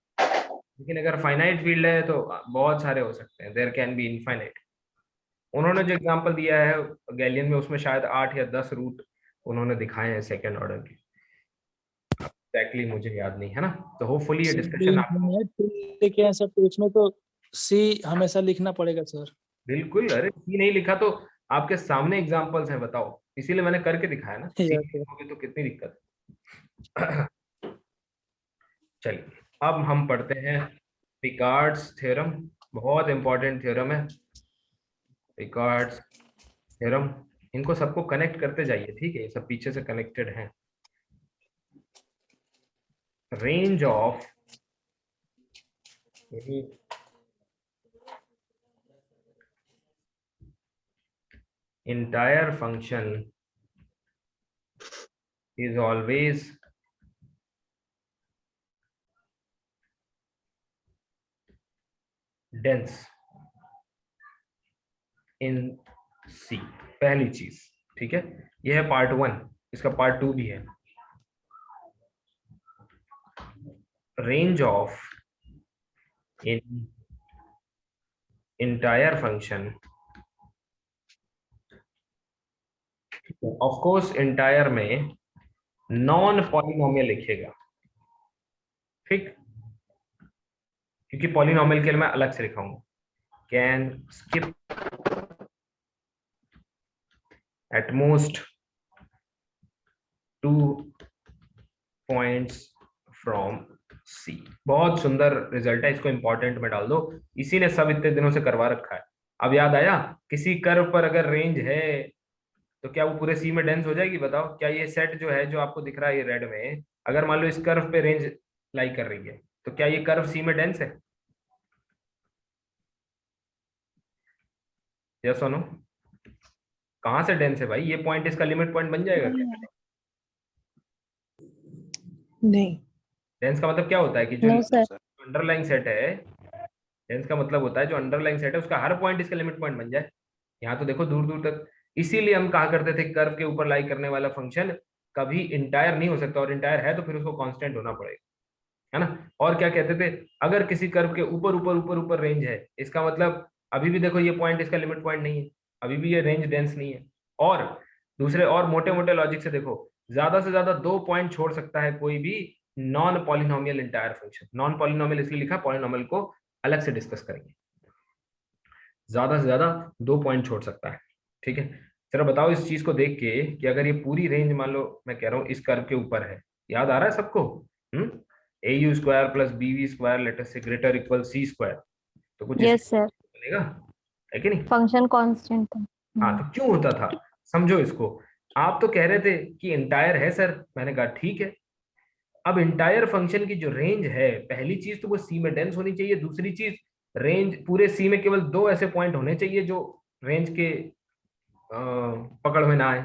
A: लेकिन अगर फाइनाइट फील्ड है तो बहुत सारे हो सकते हैं, देयर कैन बी इनफाइनाइट। उन्होंने जो एग्जांपल दिया है गैलियन में उसमें शायद 8 या 10 रूट उन्होंने दिखाए हैं सेकंड ऑर्डर के। एग्जैक्टली मुझे याद नहीं है ना। तो होपफुली ये डिस्कशन आपको
F: इनफाइनाइट फील्ड लेके हैं सर, तो इसमें तो सी हमेशा लिखना पड़ेगा सर।
A: बिल्कुल। अरे सी नहीं लिखा तो आपके सामने एग्जांपल्स हैं, बताओ, इसीलिए मैंने करके दिखाया ना,
F: Yes, sir.
A: होगी तो कितनी दिक्कत है। चलिए अब हम पढ़ते हैं पिकार्ड्स थ्योरम, बहुत इंपॉर्टेंट थ्योरम है पिकार्ड्स थ्योरम। इनको सबको कनेक्ट करते जाइए, ठीक है, ये सब पीछे से कनेक्टेड हैं। Range of entire function is always dense in C, पहली चीज, ठीक है, यह है पार्ट 1, इसका पार्ट 2 भी है। रेंज ऑफ इन entire function, of course entire में नॉन पॉलिनोमियल लिखेगा, ठीक, क्योंकि पॉलिनोमियल के लिए मैं अलग से लिखाऊंगा। Can skip at most 2 points from C। बहुत सुंदर रिजल्ट है, इसको इंपॉर्टेंट में डाल दो, इसी ने सब इतने दिनों से करवा रखा है। अब याद आया, किसी कर्व पर अगर रेंज है तो क्या वो पूरे सी में डेंस हो जाएगी? बताओ, क्या ये सेट जो है, जो आपको दिख रहा है ये रेड में, अगर मान लो इस कर्व पे रेंज लाई कर रही है, तो क्या ये कर्व सी में डेंस है? यस और नो? कहां से डेंस है भाई? ये पॉइंट इसका लिमिट पॉइंट बन जाएगा क्या?
B: नहीं।
A: डेंस का मतलब क्या होता है कि जो
C: नो सर।
A: अंडरलाइंग सेट है, डेंस का मतलब होता है जो अंडरलाइंग सेट है उसका हर पॉइंट इसका लिमिट पॉइंट बन जाए। यहाँ तो देखो दूर दूर तक, इसीलिए हम कहा करते थे कर्व के ऊपर लाई करने वाला फंक्शन कभी इंटायर नहीं हो सकता, और इंटायर है तो फिर उसको कांस्टेंट होना पड़ेगा, है ना। और क्या कहते थे, अगर किसी कर्व के ऊपर ऊपर ऊपर ऊपर रेंज है, इसका मतलब अभी भी देखो ये पॉइंट इसका लिमिट पॉइंट नहीं है, अभी भी ये रेंज डेंस नहीं है। और दूसरे और मोटे मोटे लॉजिक से देखो, ज्यादा से ज्यादा 2 पॉइंट छोड़ सकता है कोई भी non polynomial entire function. Non polynomial इसलिए लिखा, पॉलिनोमियल को अलग से डिस्कस करेंगे। ज्यादा से ज्यादा 2 पॉइंट छोड़ सकता है, ठीक है। जरा बताओ इस चीज को देख के कि अगर ये पूरी रेंज मान लो मैं कह रहा हूँ इस कर्व के ऊपर है, याद आ रहा है सबको? AU square plus BV square later से ग्रेटर इक्वल C स्क्वायर, तो कुछ
C: यस सर।
A: बनेगा, है कि नहीं?
C: फंक्शन कांस्टेंट था।
A: हाँ, तो क्यों होता था समझो इसको। आप तो कह रहे थे कि इंटायर है सर, मैंने कहा ठीक है। अब इंटायर फंक्शन की जो रेंज है, पहली चीज तो वो सी में डेंस होनी चाहिए, दूसरी चीज रेंज पूरे सी में केवल 2 ऐसे पॉइंट होने चाहिए जो रेंज के पकड़ में ना आए,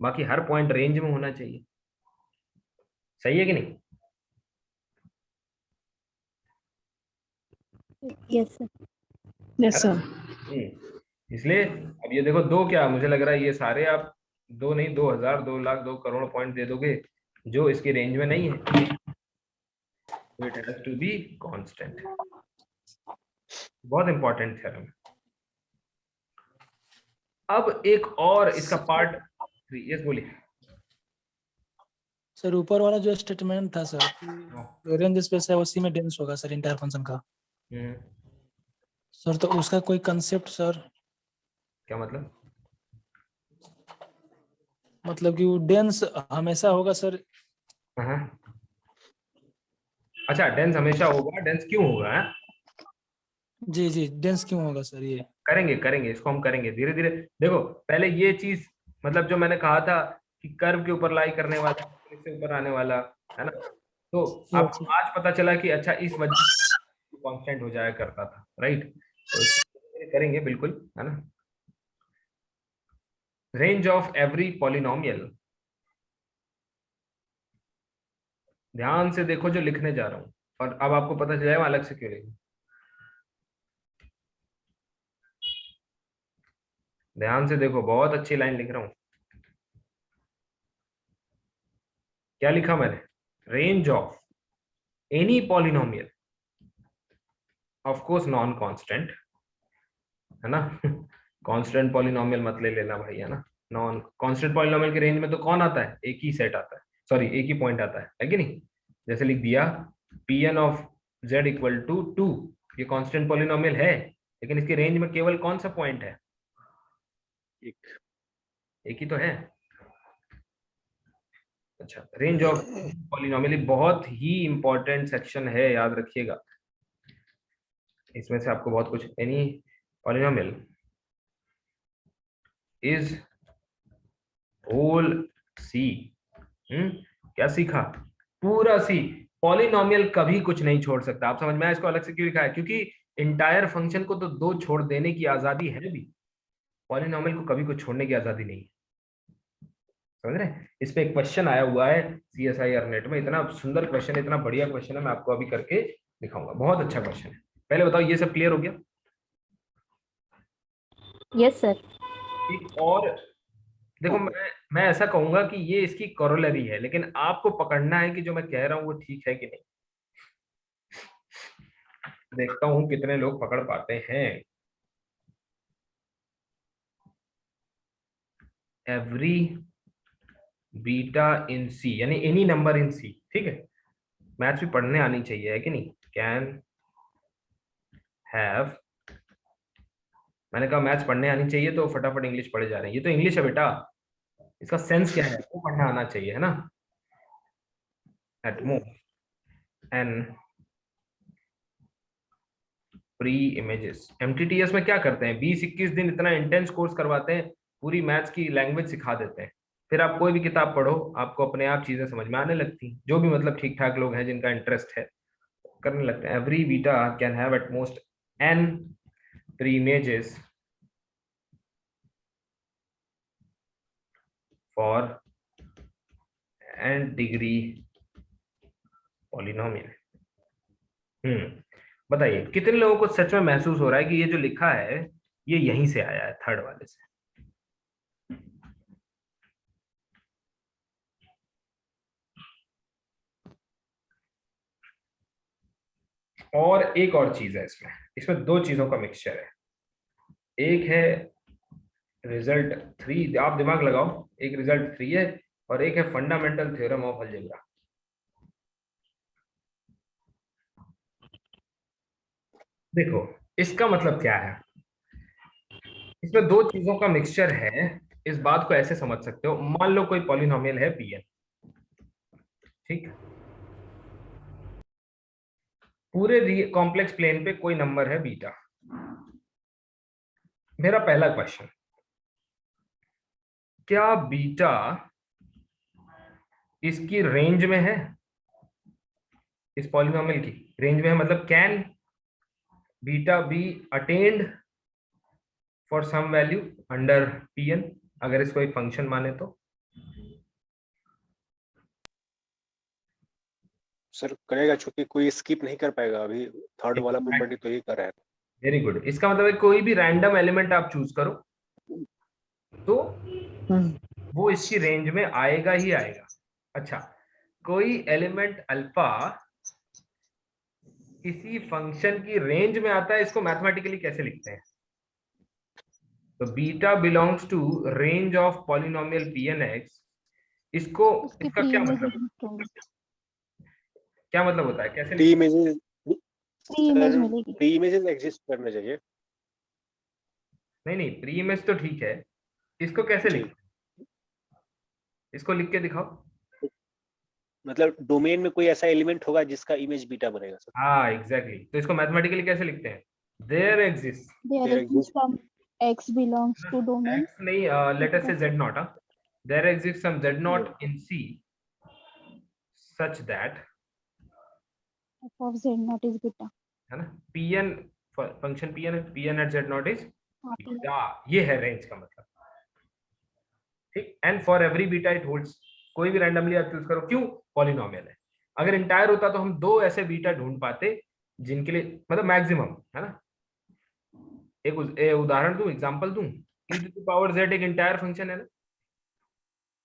A: बाकी हर पॉइंट रेंज में होना चाहिए। सही है कि नहीं?
C: Yes sir.
B: Yes sir.
A: इसलिए अब ये देखो 2, क्या मुझे लग रहा है ये सारे आप 2 नहीं 2000 2 लाख 2 करोड़ पॉइंट दे दोगे जो इसकी रेंज में नहीं है, it has to be constant. बहुत इंपॉर्टेंट थ्योरम है। अब एक और इसका पार्ट 3, यस बोलिए
F: सर ऊपर वाला जो स्टेटमेंट था सर, रेंज स्पेस है उसी में डेंस होगा सर इंटायर फंक्शन का। सर तो उसका कोई कंसेप्ट सर?
A: क्या मतलब?
F: मतलब कि वो डेंस हमेशा होगा सर?
A: हाँ, अच्छा, डेंस हमेशा होगा, डेंस क्यों होगा है?
F: जी जी, डेंस क्यों होगा सर? ये
A: करेंगे करेंगे, इसको हम करेंगे धीरे धीरे। देखो पहले ये चीज, मतलब जो मैंने कहा था कि कर्व के ऊपर लाई करने वाला, इससे ऊपर आने वाला, है ना, तो आपको आज पता चला कि अच्छा इस वजह से कांस्टेंट हो जाया करता था, राइट। तो इसको करेंगे बिल्कुल, है ना। रेंज ऑफ एवरी पॉलिनोमियल, ध्यान से देखो जो लिखने जा रहा हूं, और अब आपको पता चल जाएगा अलग से क्यों लिखूं। ध्यान से देखो, बहुत अच्छी लाइन लिख रहा हूं। क्या लिखा मैंने? Range of any polynomial, of course non constant, है ना। कांस्टेंट पॉलिनोमियल मत ले लेना भाई, है ना। नॉन कांस्टेंट पॉलिनोमियल की रेंज में तो कौन आता है? एक ही सेट आता है, सॉरी एक ही पॉइंट आता है कि नहीं। जैसे लिख दिया Pn of z equal to 2, ये कांस्टेंट पॉलिनोमियल है, लेकिन इसकी रेंज में केवल कौन सा पॉइंट है? एक ही तो है। अच्छा, रेंज ऑफ पॉलिनोमियल बहुत ही इंपॉर्टेंट सेक्शन है, याद रखिएगा। इसमें से आपको बहुत कुछ, एनी पॉलिनोमियल इज होल सी। क्या सीखा? पूरा सी। पॉलिनोमियल कभी कुछ नहीं छोड़ सकता। आप समझ में आया इसको अलग से क्यों लिखा है? क्योंकि इंटायर फंक्शन को तो दो छोड़ देने की आजादी है भी, पॉलिनोमियल को कभी कुछ छोड़ने की आजादी नहीं है। समझ रहे हैं? इस पे एक क्वेश्चन आया हुआ है CSIR नेट में, इतना सुंदर क्वेश्चन है, इतना बढ़िया क्वेश्चन है, मैं आपको अभी करके दिखाऊंगा। बहुत अच्छा क्वेश्चन है। पहले बताओ ये सब क्लियर हो गया?
C: Yes sir.
A: ठीक। और देखो, मैं ऐसा कहूंगा कि ये इसकी कोरोलरी है, लेकिन आपको पकड़ना है कि जो मैं कह रहा हूं वो ठीक है कि नहीं। देखता हूं कितने लोग पकड़ पाते हैं। एवरी बीटा इन सी, यानी एनी नंबर इन सी। ठीक है, मैथ्स भी पढ़ने आनी चाहिए, है कि नहीं? कैन हैव, मैंने कहा मैथ्स पढ़ने आनी चाहिए तो फटाफट इंग्लिश पढ़े जा रहे हैं। ये तो इंग्लिश है बेटा, इसका सेंस क्या है वो पढ़ना आना चाहिए, है ना? At most n pre images. MTTS में क्या करते हैं, 20-21 दिन इतना इंटेंस कोर्स करवाते हैं, पूरी मैथ्स की लैंग्वेज सिखा देते हैं। फिर आप कोई भी किताब पढ़ो, आपको अपने आप चीजें समझ में आने लगती हैं। जो भी मतलब ठीक ठाक लोग हैं जिनका इंटरेस्ट है करने लगते हैं। Every beta can have eight most n pre images for n degree polynomial. बताइए कितने लोगों को सच में महसूस हो रहा है कि ये जो लिखा है ये यहीं से आया है, थर्ड वाले से? और एक और चीज है इसमें, इसमें दो चीजों का मिक्सचर है। एक है रिजल्ट 3, आप दिमाग लगाओ, एक रिजल्ट 3 है और एक है फंडामेंटल थ्योरम ऑफ अलजेब्रा। देखो इसका मतलब क्या है, इसमें दो चीजों का मिक्सचर है। इस बात को ऐसे समझ सकते हो, मान लो कोई पॉलिनोमियल है Pn, ठीक, पूरे कॉम्प्लेक्स प्लेन पे कोई नंबर है बीटा। मेरा पहला क्वेश्चन, क्या बीटा इसकी रेंज में है? इस पॉलिनोमियल की रेंज में है, मतलब can beta be attained for some value under Pn, अगर इसको एक फंक्शन माने तो?
D: सर करेगा, चूंकि कोई स्किप नहीं कर पाएगा। अभी थर्ड वाला प्रॉपर्टी तो ही कर रहा है।
A: Very good. इसका मतलब है कोई भी रैंडम एलिमेंट आप चूज करो तो वो इसकी रेंज में आएगा ही आएगा। अच्छा, कोई एलिमेंट अल्फा किसी फंक्शन की रेंज में आता है, इसको मैथमेटिकली कैसे लिखते हैं? तो beta belongs to range of polynomial Pnx। इसको, इसका क्या मतलब, क्या मतलब होता है, कैसे
D: प्री इमेजेस,
C: इमेज मिलेगी।
D: प्री इमेजेस एग्जिस्ट करना चाहिए।
A: नहीं प्री इमेज तो ठीक है, इसको कैसे
D: जी।
A: लिखते हैं? इसको लिख के दिखाओ।
D: मतलब डोमेन में कोई ऐसा एलिमेंट होगा जिसका इमेज बीटा बनेगा सर।
A: हाँ एग्जैक्टली, तो इसको मैथमेटिकली कैसे लिखते हैं? There exist,
C: There exists some x belongs to domain.
A: X नहीं, लेट अस से z naught, there exist some z naught in C such that,
C: F of z naught is beta.
A: है ना, Pn function Pn at z naught is beta, ये है range का मतलब। ठीक, and for every beta it holds. कोई भी randomly आप चूज करो, क्यों? पॉलिनोमियल है। अगर इंटायर होता तो हम दो ऐसे बीटा ढूंढ पाते जिनके लिए मतलब मैक्सिमम, है ना। एक उदाहरण दूं, एग्जांपल दूं, e to the power z एक इंटायर फंक्शन है ना।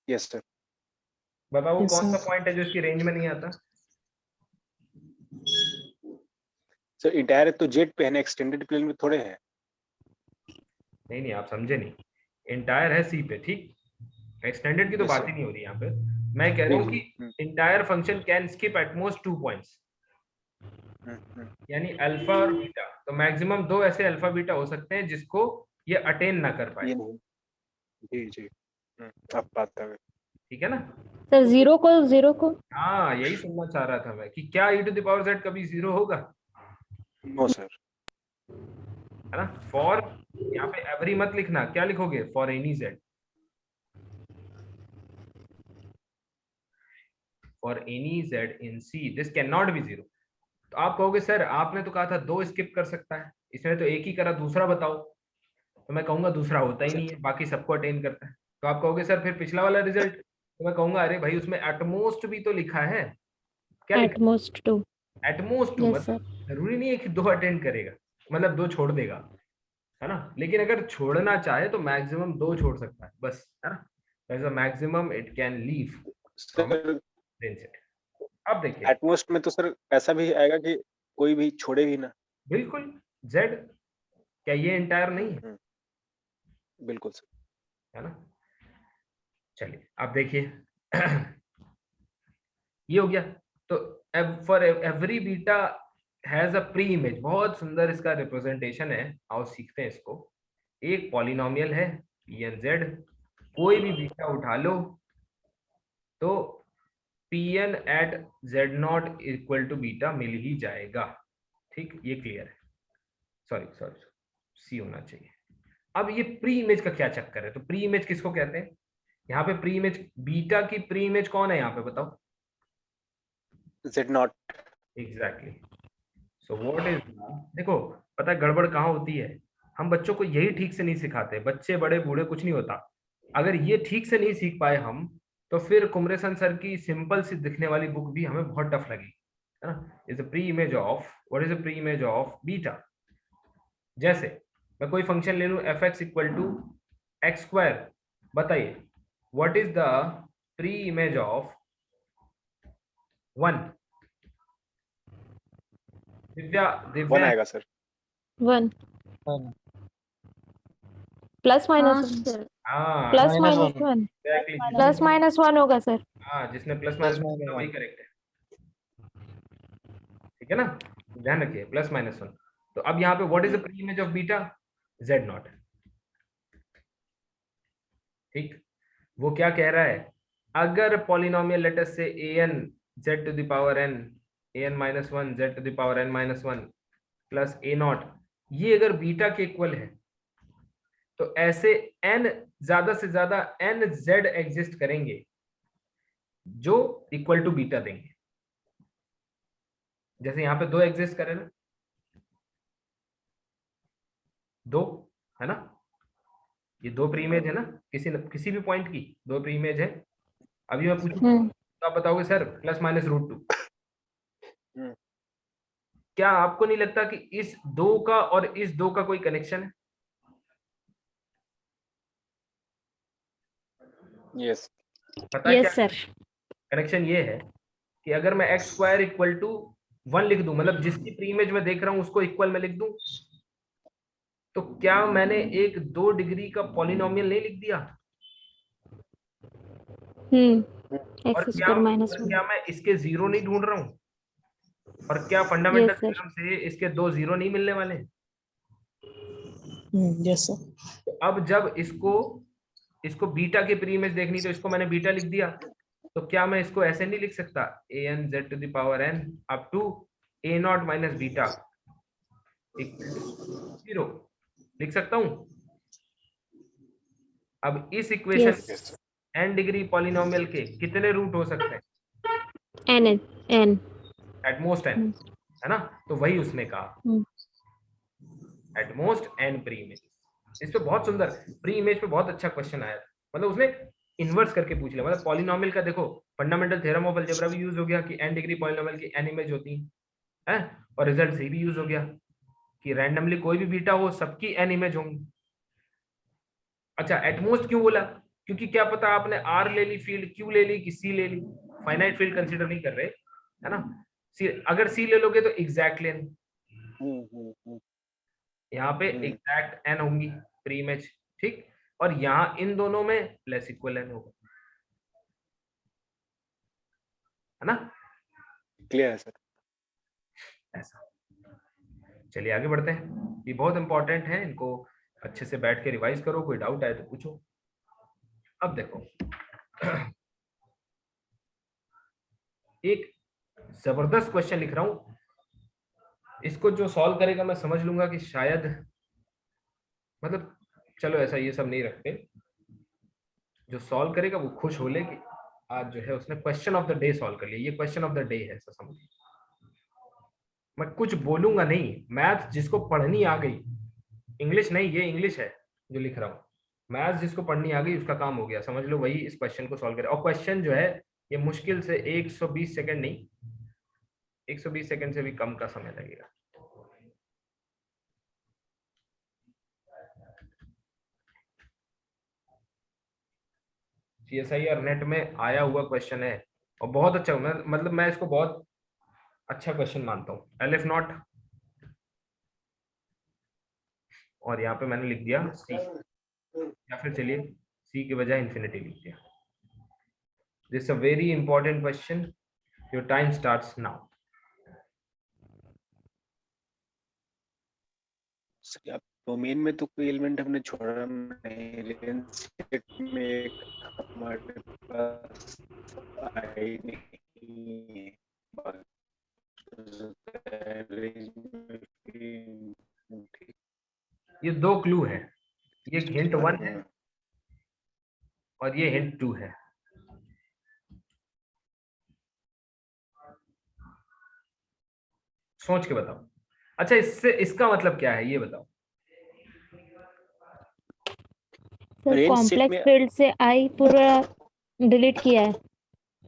D: Yes sir.
A: बताओ वो
B: Yes,
A: कौन सा
B: sir.
A: पॉइंट है जो इसकी रेंज में नहीं आता?
D: सर इंटायर तो जेड पे है ना, एक्सटेंडेड प्लेन में थोड़े है।
A: नहीं आप समझे नहीं, इंटायर है C पे, ठीक, एक्सटेंडेड की तो
D: Yes,
A: बात
D: sir.
A: ही नहीं हो रही यहाँ पे। मैं कह रहा हूँ कि entire function can skip at most 2 points, यानी अल्फा और बीटा। तो मैक्सिमम दो ऐसे अल्फा बीटा हो सकते हैं जिसको ये अटेन ना कर पाए।
D: ये नहीं। जी जी अब बात है।
A: ठीक है ना?
C: सर जीरो को
A: हाँ, यही सुनना चाह रहा था मैं कि क्या e to the power z कभी जीरो होगा,
D: नो सर।
A: है ना? फॉर, यहाँ पे एवरी मत लिखना, क्या लिखोगे? For any z, for any z in C this can not be zero. तो आप कहोगे सर आपने तो कहा था दो स्किप कर सकता है, इसने तो एक ही करा, दूसरा बताओ। तो मैं कहूंगा दूसरा होता ही नहीं है, बाकी सबको अटेन करता है। तो आप कहोगे सर फिर पिछला वाला रिजल्ट, तो मैं कहूंगा अरे भाई उसमें एटमोस्ट भी तो लिखा है। क्या लिखा?
C: एटमोस्ट 2।
A: At most 2,
C: yes sir.
A: मतलब जरूरी नहीं है कि दो अटेंड करेगा, मतलब दो छोड़ देगा, है ना? लेकिन अगर छोड़ना चाहे तो मैक्सिमम दो छोड़ सकता है बस, है ना? As a maximum it can leave from
D: sir
A: brain set. अब देखिए,
D: एटमोस्ट में तो सर ऐसा भी आएगा कि कोई भी छोड़े भी ना।
A: बिल्कुल z, क्या ये एंटायर नहीं है?
D: बिल्कुल सर।
A: है ना? चलिए अब देखिए ये हो गया। तो for every beta has a pre image, बहुत सुंदर इसका रिप्रेजेंटेशन है, आओ सीखते हैं इसको। एक पॉलिनोमियल है pnz, कोई भी बीटा उठा लो तो pn at z not equal to beta मिल ही जाएगा। ठीक, ये क्लियर है? सॉरी सॉरी, सी होना चाहिए। अब ये प्री इमेज का क्या चक्कर है? तो प्री इमेज किसको कहते हैं? यहाँ पे प्री इमेज, बीटा की प्री इमेज कौन है यहाँ पे बताओ?
D: Z not.
A: Exactly. So what is, देखो पता है गड़बड़ कहाँ होती है, हम बच्चों को यही ठीक से नहीं सिखाते, बच्चे बड़े बूढ़े कुछ नहीं होता, अगर ये ठीक से नहीं सीख पाए हम, तो फिर कुमरेसन सर की सिंपल सी दिखने वाली बुक भी हमें बहुत टफ लगेगी, है ना? Is a pre image of, what is a pre image of beta? जैसे मैं कोई फंक्शन ले लूं f x equal to x square, बताइए what is the pre image of 1? Divya,
D: 1
A: Divya,
D: आएगा सर।
C: 1
F: वन
C: प्लस माइनस
B: हाँ
C: 1 सर।
A: हाँ
C: plus
F: minus
C: minus 1
A: exactly,
C: plus minus 1 होगा सर।
A: हाँ जिसने प्लस
F: प्लस
A: माइनस
F: माइनस
A: वही
F: वन।
A: करेक्ट है, ठीक है ना? ध्यान रखिए प्लस माइनस 1। तो अब यहाँ पे what is the pre image of beta? z naught. ठीक, वो क्या कह रहा है, अगर पॉलिनोमियल लेटर से an z to the power n, an minus 1 z to the power n minus 1 plus a naught, ये अगर बीटा के इक्वल है, तो ऐसे n ज्यादा से ज्यादा n z एग्जिस्ट करेंगे जो इक्वल टू बीटा देंगे। जैसे यहाँ पे दो एग्जिस्ट करे ना, दो, है ना? ये दो प्री इमेज है ना, किसी भी पॉइंट की दो प्री इमेज है। अभी मैं पूछूं तो आप बताओगे सर प्लस माइनस रूट 2। क्या आपको नहीं लगता कि इस दो का और इस दो का कोई कनेक्शन है?
D: यस।
A: पता है क्या
C: यस सर।
A: कनेक्शन? ये है कि अगर मैं एक्स स्क्वायर इक्वल टू 1 लिख दूं, मतलब जिसकी प्री इमेज में देख रहा हूं उसको इक्वल में लिख दूं, तो क्या मैंने एक 2 डिग्री का पॉलिनोमियल नहीं लिख दिया? और
C: एक्स स्क्वायर माइनस 1।
A: क्या मैं इसके जीरो नहीं ढूंढ रहा हूँ? और क्या फंडामेंटल
C: यस सर।
A: थ्योरम से इसके दो जीरो नहीं मिलने वाले?
F: Yes sir.
A: तो अब जब इसको इसको बीटा की प्री इमेज देखनी, तो इसको मैंने बीटा लिख दिया, तो क्या मैं इसको ऐसे नहीं लिख सकता, an z to the power n up to a naught minus beta zero, लिख सकता हूं? अब इस equation
C: yes.
A: n degree polynomial के कितने रूट हो सकते हैं?
C: N n
A: at most n, है ना? तो वही उसने कहा, at most n pre image. इस पे बहुत सुंदर प्री इमेज पे बहुत अच्छा क्वेश्चन आया था, मतलब उसने इन्वर्स करके पूछ लिया, मतलब पॉलिनोमियल का देखो फंडामेंटल थ्योरम ऑफ अलजेब्रा भी यूज हो गया कि n डिग्री पॉलिनोमियल की n इमेज होती है, और रिजल्ट से भी यूज हो गया कि रैंडमली कोई भी बीटा हो सबकी n इमेज होंगी। अच्छा एटमोस्ट क्यों बोला? क्योंकि क्या पता आपने r ले ली फील्ड, q ले ली कि c ले ली, फाइनाइट फील्ड कंसीडर नहीं कर रहे, है ना? अगर c ले लोगे तो एग्जैक्ट लेन, यहाँ पे एग्जैक्ट n होंगी प्री इमेज, ठीक, और यहाँ इन दोनों में लेस इक्वल n होगा, है ना?
D: क्लियर है सर।
A: ऐसा। चलिए आगे बढ़ते हैं, ये बहुत इंपॉर्टेंट है, इनको अच्छे से बैठ के रिवाइज करो, कोई डाउट आए तो पूछो। अब देखो एक जबरदस्त क्वेश्चन लिख रहा हूं, इसको जो सॉल्व करेगा मैं समझ लूंगा कि शायद, मतलब चलो ऐसा ये सब नहीं रखते, जो सॉल्व करेगा वो खुश हो ले कि आज जो है उसने question of the day solve कर लिया। ये क्वेश्चन ऑफ द डे है, ऐसा समझिए। मैं कुछ बोलूंगा नहीं, मैथ जिसको पढ़नी आ गई, इंग्लिश नहीं, ये इंग्लिश है जो लिख रहा हूँ, मैथ जिसको पढ़नी आ गई उसका काम हो गया, समझ लो, वही इस क्वेश्चन को सॉल्व करे। और क्वेश्चन जो है ये मुश्किल से 120 सेकंड नहीं, 120 सेकंड से भी कम का समय लगेगा। CSI और नेट में आया हुआ क्वेश्चन है और बहुत अच्छा, मतलब मैं इसको बहुत अच्छा क्वेश्चन मानता हूँ। एलिफ नॉट, और यहाँ पे मैंने लिख दिया सी, या फिर चलिए सी के बजाय इंफिनिटी लिख दिया। This a very important question, your time starts now.
D: Domain में तो कोई एलिमेंट हमने छोड़ा नहीं, रेंज सेट में एक हमारे पास आई नहीं है।
A: ये दो क्लू है, ये हिंट 1 है और ये हिंट 2 है। सोच के बताओ। अच्छा, इससे इसका मतलब क्या है ये बताओ।
C: सर
D: Range set
C: कॉम्प्लेक्स
D: में-
C: फील्ड से आई पूरा डिलीट किया है।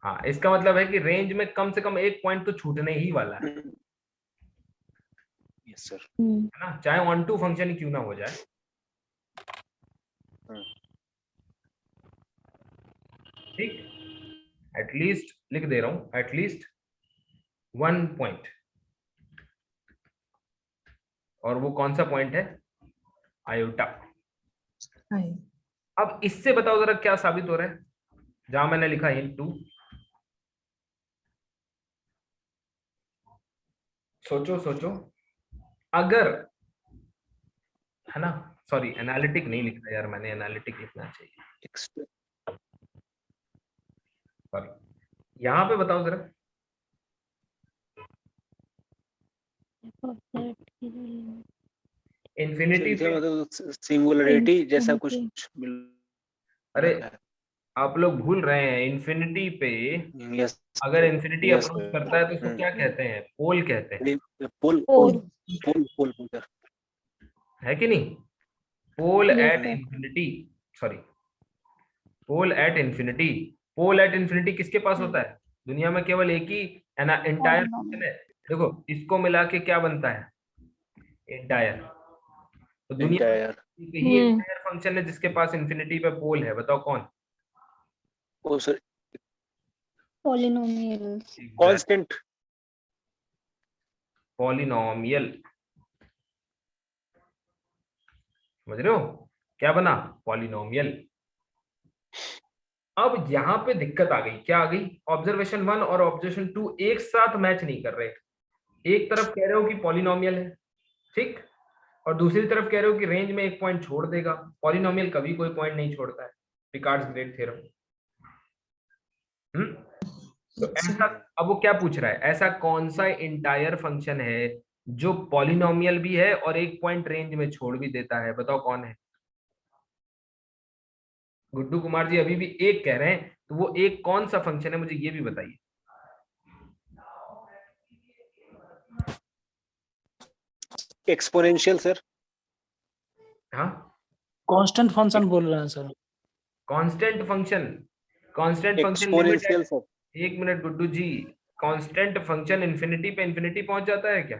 A: हाँ, इसका मतलब है कि रेंज में कम से कम एक पॉइंट तो छूटने ही वाला है
D: यस सर।
A: ना, चाहे 1-2 फंक्शन ही क्यों ना हो जाए। ठीक, एटलीस्ट लिख दे रहा हूं, एटलीस्ट 1 पॉइंट। और वो कौन सा पॉइंट है? आयोटा। अब इससे बताओ जरा क्या साबित हो रहा है, जहां मैंने लिखा हिंट 2। सोचो सोचो, अगर, है ना, सॉरी एनालिटिक नहीं लिखा यार मैंने, एनालिटिक लिखना चाहिए, सॉरी। यहां पे बताओ जरा, इन्फिनिटी पे,
D: सिंगुलरिटी जैसा कुछ
C: Infinity।
D: मिल
A: अरे
D: रहा है।
A: आप लोग भूल रहे हैं, इन्फिनिटी पे
D: यस
A: अगर इन्फिनिटी
D: यस
A: अप्रोच करता है तो उसको क्या कहते हैं? पोल कहते हैं,
D: पोल
C: पोल।
D: पोल पोल पोल
A: है कि नहीं? Pole
C: Yes,
A: at
C: sir।
A: Infinity, sorry, pole at infinity. Pole at infinity किसके पास होता है? दुनिया में केवल एक ही एंटायर फंक्शन है। देखो इसको मिला के क्या बनता है? एंटायर। तो दुनिया में
D: एंटायर
A: एक ही एंटायर फंक्शन है जिसके पास इन्फिनिटी पे पोल है, बताओ कौन?
D: ओ सर
C: पॉलिनोमियल।
D: Constant
A: polynomial. समझ रहे हो क्या बना? पॉलिनोमियल। अब यहां पे दिक्कत आ गई, क्या आ गई? ऑब्जर्वेशन 1 और ऑब्जर्वेशन 2 एक साथ मैच नहीं कर रहे। एक तरफ कह रहे हो कि पॉलिनोमियल है, ठीक, और दूसरी तरफ कह रहे हो कि रेंज में एक पॉइंट छोड़ देगा। पॉलिनोमियल कभी कोई पॉइंट नहीं छोड़ता है, पिकार्ड्स ग्रेट थ्योरम। तो ऐसा, अब वो क्या पूछ रहा है, ऐसा कौन सा इंटायर फंक्शन है जो पॉलिनोमियल भी है और एक पॉइंट रेंज में छोड़ भी देता है? बताओ कौन है? गुड्डू कुमार जी अभी भी एक कह रहे हैं, तो वो एक कौन सा फंक्शन है, मुझे ये भी बताइए।
D: Exponential sir.
A: हाँ,
F: कांस्टेंट फंक्शन बोल रहे हैं sir.
A: Constant function, constant function limit है।
D: Exponential sir.
A: एक minute Guddu ji, constant function infinity पे इन्फिनिटी पहुंच जाता है क्या?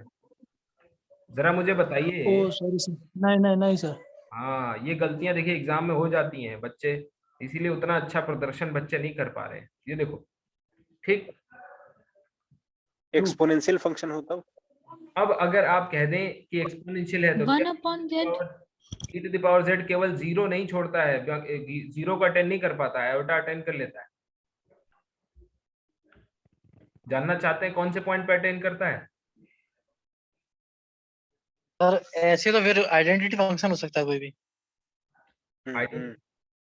A: जरा मुझे बताइए।
F: ओ सॉरी सर, नहीं नहीं नहीं सर।
A: हाँ, ये गलतियां देखिए एग्जाम में हो जाती हैं बच्चे, इसीलिए उतना अच्छा प्रदर्शन बच्चे नहीं कर पा रहे हैं। ये देखो, ठीक,
D: एक्सपोनेंशियल फंक्शन होता है।
A: अब अगर आप कह दें कि एक्सपोनेंशियल है तो
B: 1/z।
A: e to the power z केवल 0 नहीं छोड़ता है, 0 का अटेंड नहीं कर पाता है, आयोटा अटेंड कर लेता है। जानना चाहते हैं कौन से पॉइंट पे अटेंड करता है?
E: सर ऐसे तो फिर आइडेंटिटी फंक्शन हो सकता है कोई भी।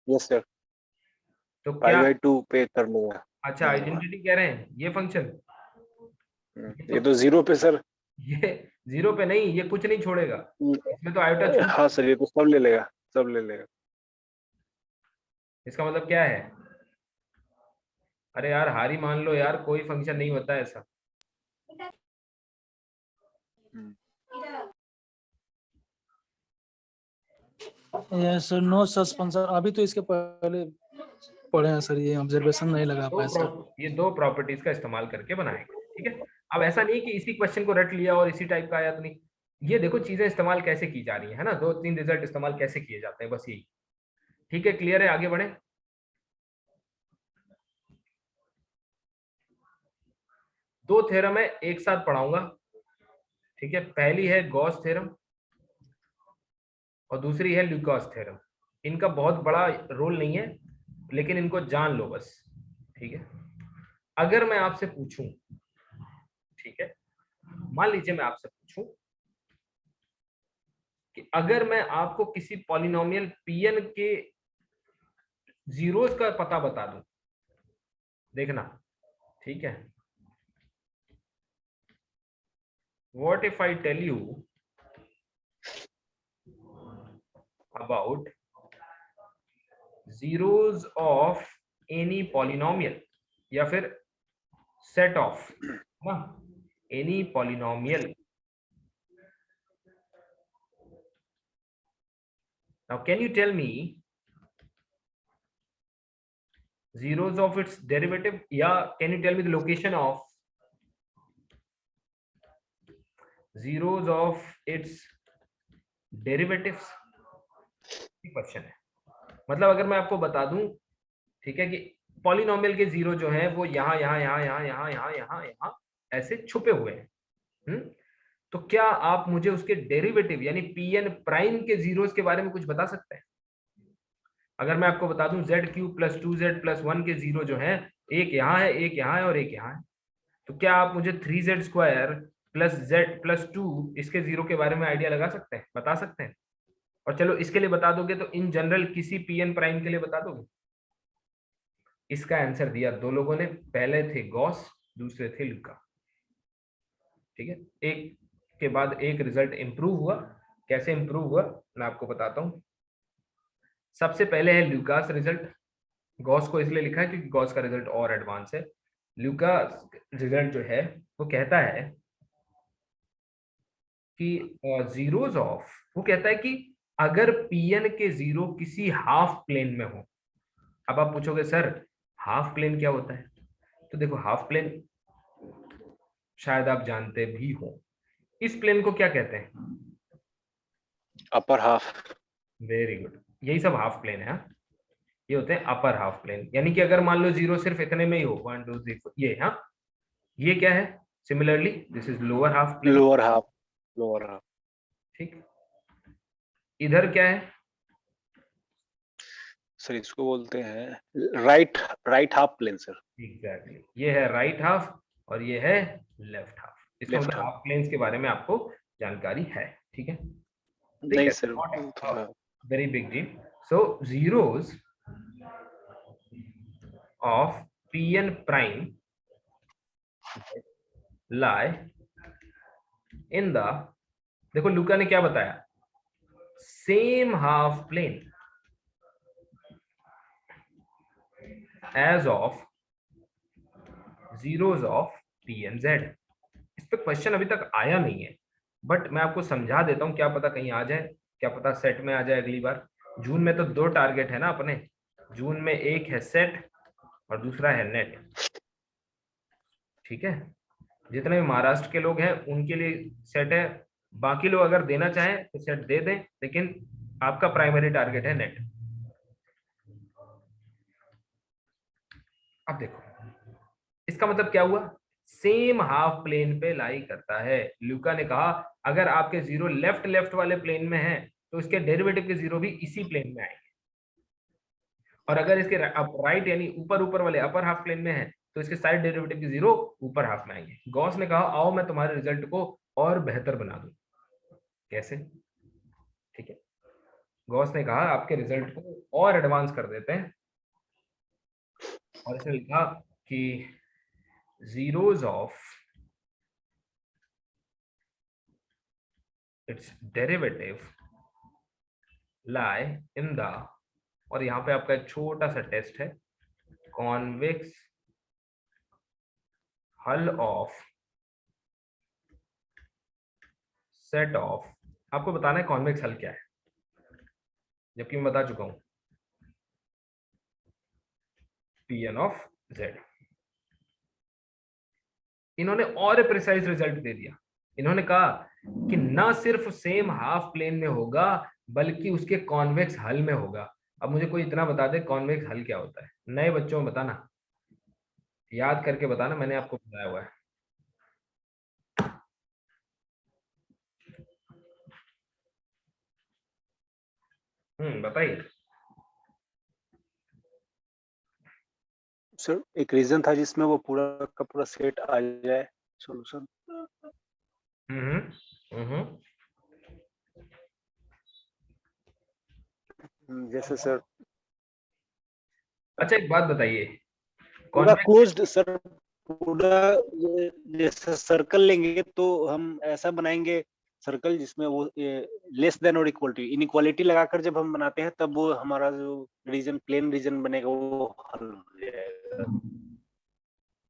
D: Yes sir.
A: तो
D: पाई
A: क्या,
D: बाई 2 पे कर लूंगा।
A: अच्छा आइडेंटिटी कह रहे हैं ये फंक्शन,
D: ये तो 0 पे सर।
A: ये 0 पे नहीं, ये कुछ नहीं छोड़ेगा, इसमें तो आयोटा छूट,
D: हाँ सर, ये तो सब ले लेगा, सब ले लेगा।
A: इसका मतलब क्या है? अरे यार हारी मान लो यार, कोई फंक्शन नहीं होता है ऐसा।
F: Yes sir, no suspension. अभी तो इसके पहले पढ़े हैं सर, ये ऑब्जर्वेशन नहीं लगा पाए सर।
A: ये दो प्रॉपर्टीज का इस्तेमाल करके बनाएंगे, ठीक है। अब ऐसा नहीं कि इसी क्वेश्चन को रट लिया और इसी टाइप का आया तो नहीं, ये देखो चीजें इस्तेमाल कैसे की जा रही है ना, 2-3 रिजल्ट इस्तेमाल कैसे किए जाते हैं, बस यही, ठीक है। क्लियर है, आगे बढ़े। दो थ्योरम है, एक साथ पढ़ाऊंगा, ठीक है। पहली है गॉस थ्योरम और दूसरी है ल्यूकास थ्योरम। इनका बहुत बड़ा रोल नहीं है, लेकिन इनको जान लो बस, ठीक है। अगर मैं आपसे पूछूं, ठीक है, मान लीजिए मैं आपसे पूछूं कि अगर मैं आपको किसी पॉलिनोमियल पीएन के जीरोस का पता बता दूं, देखना, ठीक है। What if I tell you about zeros of any polynomial, या फिर set of ना any polynomial. Now can you tell me zeros of its derivative, या can you tell me the location of zeros of its derivatives? Question है, मतलब अगर मैं आपको बता दूं, ठीक है, कि पॉलिनोमियल के जीरो जो है वो यहाँ यहाँ यहाँ यहाँ यहाँ यहाँ यहाँ यहाँ ऐसे छुपे हुए हैं, तो क्या आप मुझे उसके डेरिवेटिव यानी पीएन प्राइम के जीरोस के बारे में कुछ बता सकते हैं? अगर मैं आपको बता दूं z³ + 2z + 1 के जीरो जो है, एक यहाँ है, एक यहाँ है और एक यहाँ है, तो क्या आप मुझे 3z² + z + 2 इसके जीरो के बारे में आइडिया लगा सकते हैं, बता सकते हैं? और चलो इसके लिए बता दोगे तो इन जनरल किसी पीएन प्राइम के लिए बता दोगे? इसका आंसर दिया दो लोगों ने, पहले थे गॉस, दूसरे थे ल्यूका, ठीक है। एक के बाद एक रिजल्ट इंप्रूव हुआ, कैसे इंप्रूव हुआ मैं आपको बताता हूं। सबसे पहले है ल्यूकास रिजल्ट, गॉस को इसलिए लिखा है क्योंकि गॉस का रिजल्ट और एडवांस है। ल्यूकास रिजल्ट जो है वो कहता है कि जीरोस ऑफ, वो कहता है कि अगर पीएन के जीरो किसी हाफ प्लेन में हो। अब आप पूछोगे सर हाफ प्लेन क्या होता है, तो देखो हाफ प्लेन शायद आप जानते भी हो, इस प्लेन को क्या कहते हैं?
D: Upper half.
A: वेरी गुड, यही सब हाफ प्लेन है, हाँ? ये होते हैं अपर हाफ प्लेन, यानी कि अगर मान लो जीरो सिर्फ इतने में ही हो, 1 2 3 4, ये, हाँ, ये क्या है? Similarly this is lower half plane,
D: lower half, lower half.
A: ठीक। इधर क्या है?
D: सर इसको बोलते हैं right half plane sir.
A: Exactly, ये है राइट हाफ और ये है लेफ्ट हाफ। इसका
D: Left
A: मतलब
D: half।
A: हाफ प्लेन्स के बारे में आपको जानकारी है, ठीक है।
D: नहीं sir,
A: very big deal. So zeros of PN prime lie in the, देखो लुका ने क्या बताया, same half plane as of zeros of P N Z. इस पे क्वेश्चन अभी तक आया नहीं है, बट मैं आपको समझा देता हूँ, क्या पता कहीं आ जाए, क्या पता सेट में आ जाए अगली बार। जून में तो 2 टारगेट है ना अपने, जून में एक है सेट और दूसरा है नेट, ठीक है। जितने भी महाराष्ट्र के लोग हैं उनके लिए सेट है, बाकी लोग अगर देना चाहें तो सेट दे दें, लेकिन आपका प्राइमरी टारगेट है नेट। अब देखो इसका मतलब क्या हुआ, सेम हाफ प्लेन पे लाई करता है। ल्यूका ने कहा अगर आपके जीरो लेफ्ट वाले प्लेन में है तो इसके डेरिवेटिव के जीरो भी इसी प्लेन में आएंगे, और अगर इसके राइट यानी ऊपर वाले अपर हाफ प्लेन में है तो इसके साइड डेरिवेटिव के जीरो ऊपर हाफ में आएंगे। गॉस ने कहा आओ मैं तुम्हारे रिजल्ट को और बेहतर बना दूं। कैसे? ठीक है, गॉस ने कहा आपके रिजल्ट को और एडवांस कर देते हैं, और इसने लिखा कि zeros of its derivative lie in the, और यहाँ पे आपका एक छोटा सा टेस्ट है, कॉन्वेक्स हल ऑफ सेट ऑफ, आपको बताना है कॉन्वेक्स हल क्या है, जबकि मैं बता चुका हूं Pn ऑफ z। इन्होंने और प्रिसाइज रिजल्ट दे दिया, इन्होंने कहा कि ना सिर्फ सेम हाफ प्लेन में होगा बल्कि उसके कॉन्वेक्स हल में होगा। अब मुझे कोई इतना बता दे कॉन्वेक्स हल क्या होता है, नए बच्चों में बताना, याद करके बताना, मैंने आपको बताया हुआ है। बताइए।
D: सर एक रीजन था जिसमें वो पूरा का पूरा सेट आ जाए सॉल्यूशन। जैसे सर
A: अच्छा एक बात बताइए,
D: पूरा क्लोज्ड सर, पूरा जैसे सर्कल लेंगे तो हम ऐसा बनाएंगे सर्कल जिसमें वो लेस देन और इक्वल टू, इनइक्वालिटी लगाकर जब हम बनाते हैं तब वो हमारा जो रीजन प्लेन रीजन बनेगा वो हल हो जाएगा,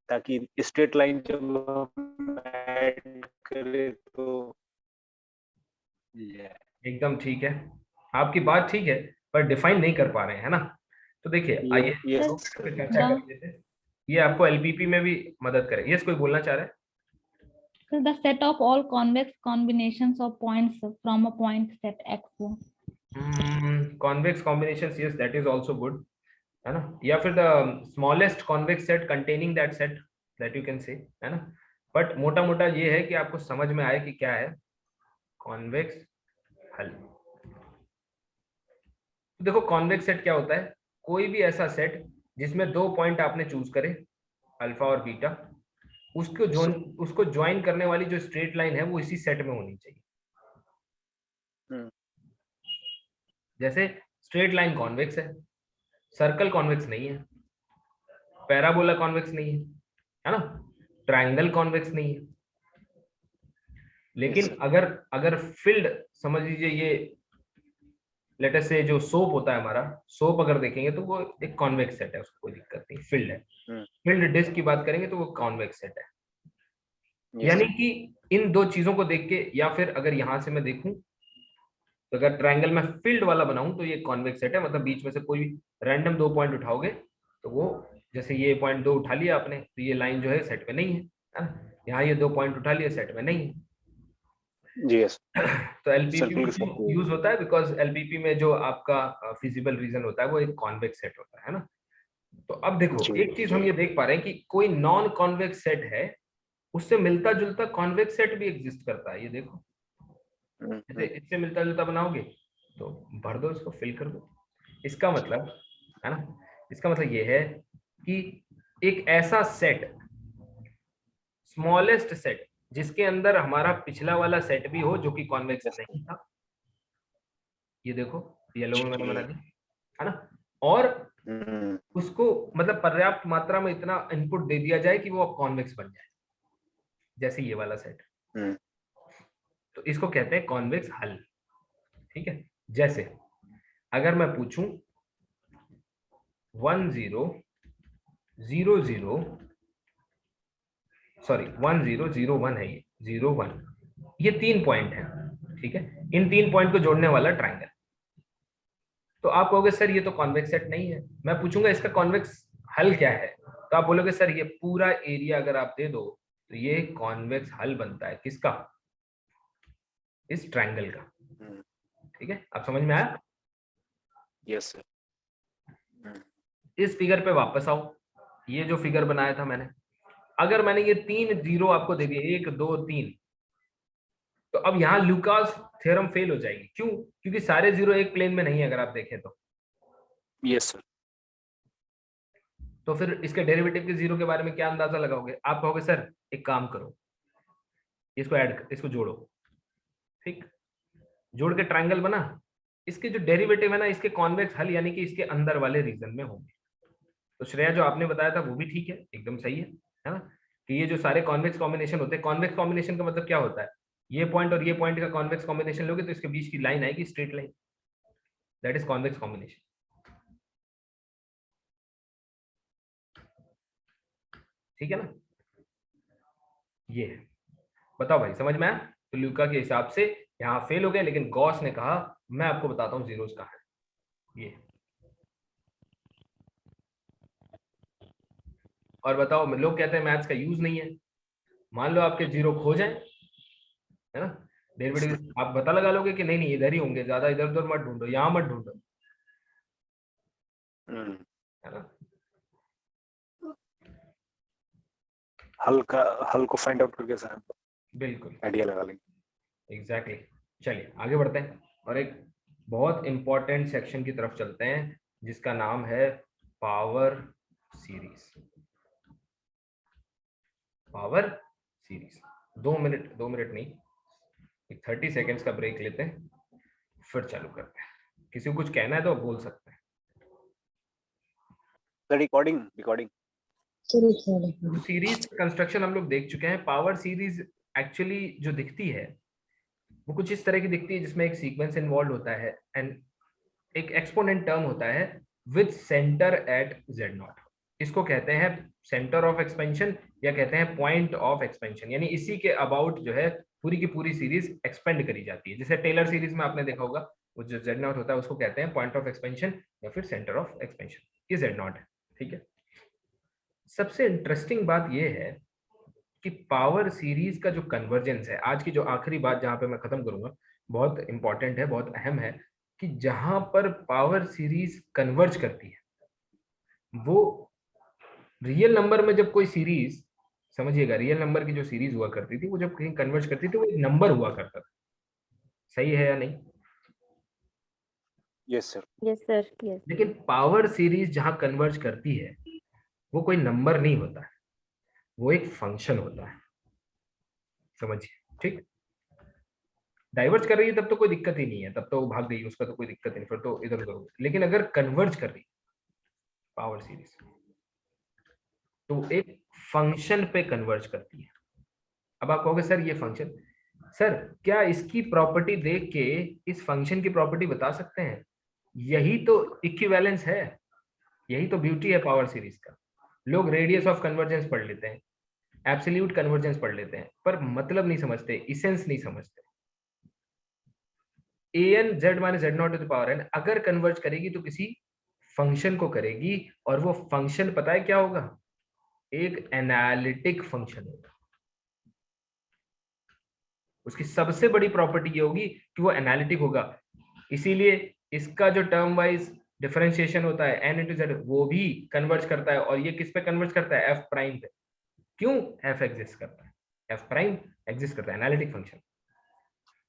D: ताकि स्ट्रेट लाइन जब हम ऐड करें तो
A: एकदम ठीक है, आपकी बात ठीक है, पर डिफाइन नहीं कर पा रहे हैं, है ना। तो देखिए आइए पे चर्चा कर लेते हैं, ये आपको एलपीपी में भी मदद करे। यस, कोई बोलना चाह रहा है?
C: So the set of all convex combinations of points from a point set X.
A: Convex combinations, yes, that is also good, है ना, या फिर the smallest convex set containing that set, that you can say, है ना। But मोटा मोटा ये है कि आपको समझ में आए कि क्या है कॉन्वेक्स हल। देखो कॉन्वेक्स सेट क्या होता है, कोई भी ऐसा सेट जिसमें दो पॉइंट आपने चूज करे, अल्फा और बीटा, उसको ज्वाइन करने वाली जो स्ट्रेट लाइन है वो इसी सेट में होनी चाहिए। जैसे स्ट्रेट लाइन कॉन्वेक्स है, सर्कल कॉन्वेक्स नहीं है, पैराबोला कॉन्वेक्स नहीं है ना, ट्रायंगल कॉन्वेक्स नहीं है। लेकिन अगर फील्ड समझ लीजिए, ये लेटर से जो सोप होता है हमारा, सोप अगर देखेंगे तो वो एक कॉन्वेक्स सेट है, उसको कोई दिक्कत नहीं, फील्ड है। फील्ड डिस्क की बात करेंगे तो वो कॉन्वेक्स सेट है। यानी कि इन दो चीजों को देख के, या फिर अगर यहां से मैं देखूं तो अगर ट्रायंगल में फील्ड वाला बनाऊं तो ये कॉन्वेक्स सेट है, मतलब बीच में से कोई भी रैंडम दो पॉइंट उठाओगे तो वो, जैसे ये पॉइंट दो उठा लिया आपने तो ये लाइन जो है सेट में नहीं है ना, यहाँ ये दो पॉइंट उठा लिया सेट में नहीं है।
D: yes.
A: तो एलपीपी यूज होता है बिकॉज एलपीपी में जो आपका फिजिबल रीजन होता है वो एक कॉन्वेक्स सेट होता है ना। तो अब देखो एक चीज हम ये देख पा रहे हैं कि कोई नॉन कॉन्वेक्स सेट है, उससे मिलता जुलता कॉन्वेक्स सेट भी एग्जिस्ट करता है। ये देखो जैसे इससे मिलता जुलता बनाओगे तो भर दो, इसको फिल कर दो। इसका मतलब है ना, इसका मतलब ये है कि एक ऐसा सेट, स्मॉलेस्ट सेट, जिसके अंदर हमारा पिछला वाला सेट भी हो जो कि कॉन्वेक्स नहीं था। ये देखो येलो में मैंने बना दी, है ना, और उसको मतलब पर्याप्त मात्रा में इतना इनपुट दे दिया जाए कि वो अब कॉन्वेक्स बन जाए, जैसे ये वाला सेट। तो इसको कहते हैं कॉन्वेक्स हल। ठीक है, जैसे अगर मैं पूछूं 1 0 0 0, सॉरी 1 0 0 1 है, ये 0 1, ये 3 पॉइंट है। ठीक है, इन 3 पॉइंट को जोड़ने वाला ट्रायंगल। तो आप कहोगे सर ये तो कॉन्वेक्स सेट नहीं है। मैं पूछूंगा इसका कॉन्वेक्स हल क्या है, तो आप बोलोगे सर ये पूरा एरिया अगर आप दे दो तो ये कॉन्वेक्स हल बनता है। किसका? इस ट्रायंगल का। ठीक है, आप समझ में आया?
D: Yes sir.
A: इस फिगर पे वापस आओ, ये जो फिगर बनाया था मैंने, अगर मैंने ये 3 जीरो आपको दे दिए, 1 2 3, तो अब यहाँ लुकास थ्योरम फेल हो जाएगी। क्यों? क्योंकि सारे जीरो एक प्लेन में नहीं है अगर आप देखें तो।
D: Yes sir.
A: तो फिर इसके डेरिवेटिव के जीरो के बारे में क्या अंदाजा लगाओगे? आप कहोगे सर एक काम करो, इसको ऐड, इसको जोड़ो। ठीक, जोड़ के ट्रायंगल बना, इसके जो डेरिवेटिव है ना, इसके कॉन्वेक्स हल यानी कि इसके अंदर वाले रीजन में होंगे। तो श्रेया जो आपने बताया था वो भी ठीक है, एकदम सही है ना, कि ये जो सारे कॉन्वेक्स कॉम्बिनेशन होते हैं, कॉन्वेक्स कॉम्बिनेशन का मतलब क्या होता है, ये पॉइंट और ये पॉइंट का कॉन्वेक्स कॉम्बिनेशन लोगे तो इसके बीच की लाइन आएगी straight line, that is convex combination. ठीक है ना, ये है। बताओ भाई समझ में आया? तो ल्यूका के हिसाब से यहाँ फेल हो गए, लेकिन गॉस ने कहा मैं आपको बताता हूँ जीरोस कहाँ है, ये। और बताओ, लोग कहते हैं मैथ्स का यूज नहीं है, मान लो आपके जीरो खो जाए, है ना, डेरिवेटिव आप पता लगा लोगे कि नहीं नहीं इधर ही होंगे, ज्यादा इधर उधर मत ढूंढो, यहाँ मत ढूंढो, है ना।
D: हल को फाइंड आउट करके सर
A: बिल्कुल
D: आइडिया लगा लेंगे।
A: एग्जैक्टली। चलिए आगे बढ़ते हैं और एक बहुत इंपॉर्टेंट सेक्शन की तरफ चलते हैं जिसका नाम है power series. Power series 2 minute नहीं, एक 30 सेकेंड्स का ब्रेक लेते हैं, फिर चालू करते हैं। किसी को कुछ कहना है तो बोल सकते हैं।
D: रिकॉर्डिंग
A: सीरीज कंस्ट्रक्शन हम लोग देख चुके हैं। पावर सीरीज एक्चुअली जो दिखती है वो कुछ इस तरह की दिखती है, जिसमें एक सीक्वेंस इन्वॉल्व होता है एंड एक एक्सपोनेंट टर्म होता है विद सेंटर एट z0। इसको कहते हैं सेंटर ऑफ एक्सपेंशन या कहते हैं पॉइंट ऑफ एक्सपेंशन, यानी इसी के अबाउट जो है पूरी की पूरी सीरीज एक्सपेंड करी जाती है। जैसे टेलर सीरीज में आपने देखा होगा, वो जो z0 होता है उसको कहते हैं पॉइंट ऑफ एक्सपेंशन या फिर सेंटर ऑफ एक्सपेंशन, ये z0 है। ठीक है, सबसे इंटरेस्टिंग बात यह है कि पावर सीरीज का जो कन्वर्जेंस है, आज की जो आखिरी बात जहां पे मैं खत्म करूंगा, बहुत इंपॉर्टेंट है, बहुत अहम है, कि जहां पर पावर सीरीज कन्वर्ज करती है वो रियल नंबर में, जब कोई सीरीज, समझिएगा, रियल नंबर की जो सीरीज हुआ करती थी वो जब कहीं कन्वर्ज करती थी वो एक नंबर हुआ करता था। सही है या नहीं?
D: Yes sir.
C: Yes sir, yes.
A: लेकिन पावर सीरीज जहां कन्वर्ज करती है वो कोई नंबर नहीं होता है, वो एक फंक्शन होता है। समझिए, ठीक। डाइवर्ज कर रही है तब तो कोई दिक्कत ही नहीं है, तब तो वो भाग गई, उसका तो कोई दिक्कत नहीं, फिर तो इधर उधर। लेकिन अगर कन्वर्ज कर रही पावर सीरीज तो एक फंक्शन पे कन्वर्ज करती है। अब आप कहोगे सर ये फंक्शन, सर क्या इसकी प्रॉपर्टी देख के इस फंक्शन की प्रॉपर्टी बता सकते हैं? यही तो इक्विवेलेंस है, यही तो ब्यूटी है पावर सीरीज का। लोग रेडियस ऑफ कन्वर्जेंस पढ़ लेते हैं, एब्सोल्यूट कन्वर्जेंस पढ़ लेते हैं, पर मतलब नहीं समझते, इसेंस नहीं समझते। an z minus z naught to the power n अगर कन्वर्ज करेगी तो किसी फंक्शन को करेगी, और वो फंक्शन पता है क्या होगा? एक एनालिटिक फंक्शन होगा। उसकी सबसे बड़ी प्रॉपर्टी ये होगी कि वो एनालिटिक होगा। इसीलिए इसका जो टर्म वाइज डिफरेंशिएशन होता है n इंटू जेड, वो भी कन्वर्ज करता है। और ये किस पे कन्वर्ज करता है? f प्राइम पे। क्यों? f एग्जिस्ट करता है, f प्राइम एग्जिस्ट करता है, एनालिटिक फंक्शन।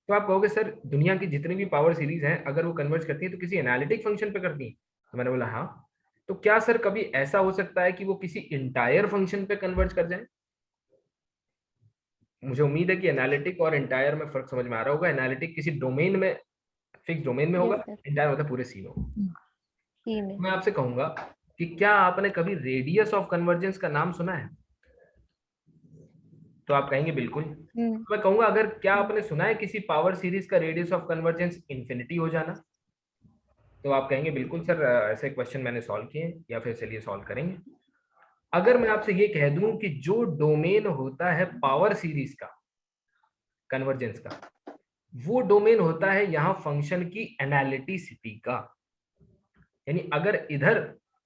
A: तो आप कहोगे सर दुनिया की जितनी भी पावर सीरीज हैं अगर वो कन्वर्ज करती है तो किसी एनालिटिक फंक्शन पे करती है? तो मैंने बोला हाँ। तो क्या सर कभी ऐसा हो सकता है कि वो किसी इंटायर फंक्शन पे कन्वर्ज कर जाए? मुझे उम्मीद है कि एनालिटिक और इंटायर में फर्क समझ में आ रहा होगा। एनालिटिक किसी डोमेन में, फिक्स डोमेन में होगा, इंटायर होता है पूरे सी में होगा। मैं आपसे कहूंगा कि क्या आपने कभी रेडियस ऑफ कन्वर्जेंस का नाम सुना है? तो आप कहेंगे बिल्कुल। मैं कहूंगा अगर क्या आपने सुना है किसी पावर सीरीज का रेडियस ऑफ कन्वर्जेंस इंफिनिटी हो जाना? तो आप कहेंगे बिल्कुल सर, ऐसे क्वेश्चन मैंने सॉल्व किए, या फिर चलिए सॉल्व करेंगे। अगर मैं आपसे ये कह दूं कि जो डोमेन होता है पावर सीरीज का कन्वर्जेंस का, वो डोमेन होता है यहां फंक्शन की एनालिटिसिटी का। यानी अगर इधर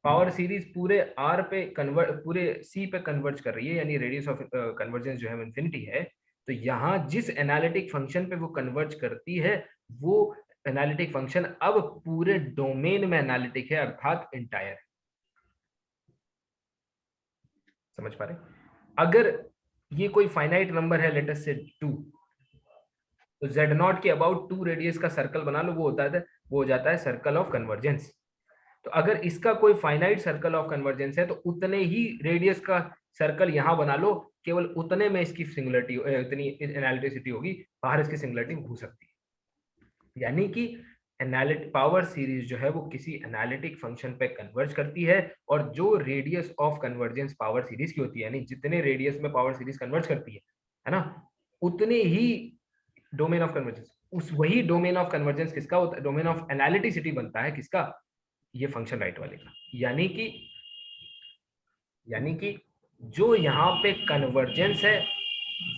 A: पावर सीरीज पूरे आर पे पूरे सी पे कन्वर्ज कर रही है, यानी रेडियस ऑफ कन्वर्जेंस जो है इंफिनिटी है, तो यहां जिस एनालिटिक फंक्शन पे वो कन्वर्ज करती है वो एनालिटिक फंक्शन अब पूरे डोमेन में एनालिटिक है, अर्थात इंटायर। समझ पा रहे? अगर ये कोई फाइनाइट नंबर है, लेट अस से 2, तो z0 के अबाउट 2 रेडियस का सर्कल बना लो, वो हो जाता है सर्कल ऑफ कन्वर्जेंस। तो अगर इसका कोई फाइनाइट सर्कल ऑफ कन्वर्जेंस है तो उतने ही रेडियस का सर्कल यहां बना लो, केवल उतने में इसकी सिंगुलरिटी, इतनी एनालिटिसिटी होगी, बाहर इसकी सिंगुलरिटी हो सकती है। यानी कि पावर सीरीज जो है वो किसी एनालिटिक फंक्शन पे कन्वर्ज करती है, और जो radius of convergence power series की होती है, यानी जितने रेडियस में पावर सीरीज कन्वर्ज करती है ना, उतने ही डोमेन ऑफ कन्वर्जेंस, उस वही डोमेन ऑफ कन्वर्जेंस किसका होता है, डोमेन ऑफ एनालिटिसिटी बनता है किसका, ये फंक्शन राइट वाले का। यानी कि जो यहाँ पे कन्वर्जेंस है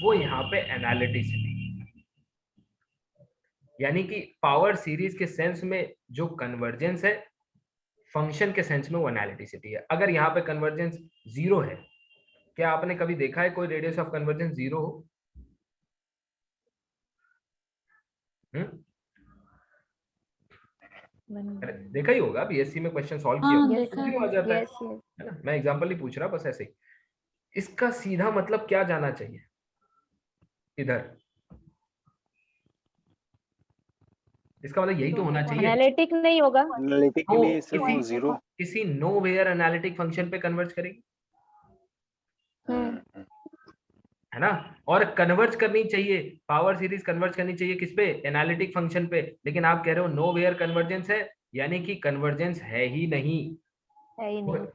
A: वो यहाँ पे एनालिटिसिटी, यानी कि पावर सीरीज के सेंस में जो कन्वर्जेंस है, फंक्शन के सेंस में वो एनालिटिसिटी है। अगर यहाँ पे कन्वर्जेंस 0 है, क्या आपने कभी देखा है कोई रेडियस ऑफ कन्वर्जेंस 0 हो? देखा ही होगा, बीएससी में क्वेश्चन सॉल्व किया
C: हाँ,
A: होगा,
C: देखा
A: क्यों आ जाता है
G: yes.
A: ना? मैं एग्जांपल ही पूछ रहा, बस ऐसे ही। इसका सीधा मतलब क्या जाना चाहिए इधर, इसका मतलब यही तो होना चाहिए,
G: एनालिटिक नहीं होगा।
D: एनालिटिक के
A: वो
D: लिए सिर्फ
A: किसी
D: 0।
A: किसी नो वेयर एनालिटिक फंक्शन पे कन्वर्ज करेगी, है ना? और कन्वर्ज करनी चाहिए, पावर सीरीज कन्वर्ज करनी चाहिए किस पे, एनालिटिक फंक्शन पे, लेकिन आप कह रहे हो नो वेयर कन्वर्जेंस है, यानी कि कन्वर्जेंस है ही नहीं,
G: है ही नहीं।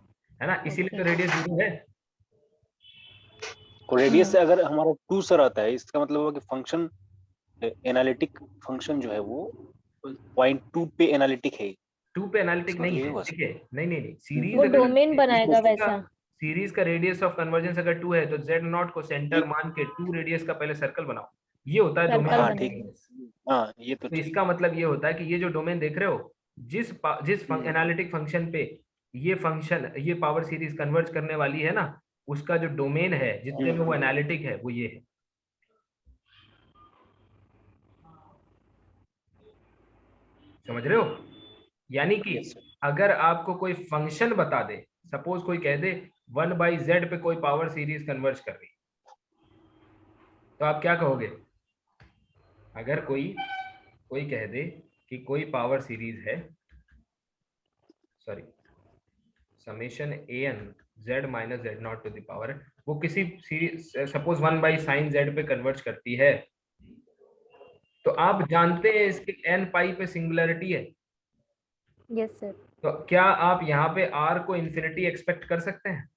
A: है ना? इसीलिए तो रेडियस 0 है।
D: रेडियस से अगर हमारा 2 सर आता है, इसका मतलब हुआ कि फंक्शन एनालिटिक फंक्शन जो है वो पॉइंट 2 पे एनालिटिक है।
A: 2 पे एनालिटिक
D: इसका
A: नहीं
D: मतलब ये
A: है,
D: हुआ
A: ठीक है? नहीं सीरीज
G: वो डोमेन बनाएगा वैसा।
A: सीरीज का रेडियस ऑफ कन्वर्जेंस अगर 2 है तो z0 को सेंटर मान के 2 रेडियस का पहले सर्कल बनाओ, ये होता है
G: सर्कल
A: डोमेन।
D: हाँ ठीक है, हाँ ये तो
A: तो
D: ठीक।
A: इसका मतलब ये होता है कि ये जो डोमेन देख रहे हो, जिस एनालिटिक फंक्शन पे ये फंक्शन, ये पावर सीरीज कन्वर्ज करने वाली है ना, उसका जो डोमेन है जितने में वो एनालिटिक है वो ये है। समझ रहे हो? यानी कि अगर आपको कोई फंक्शन बता दे, सपोज कोई कह दे 1/z पे कोई पावर सीरीज कन्वर्ज कर रही, तो आप क्या कहोगे? अगर कोई कह दे कि कोई पावर सीरीज है, sorry, summation an z minus z0 to the power, वो किसी सीरीज सपोज 1/sin z पे कन्वर्ज करती है, तो आप जानते हैं इसके n पाई पे सिंगुलरिटी है,
G: यस सर।
A: तो क्या आप यहाँ पे r को इंफिनिटी एक्सपेक्ट कर सकते हैं?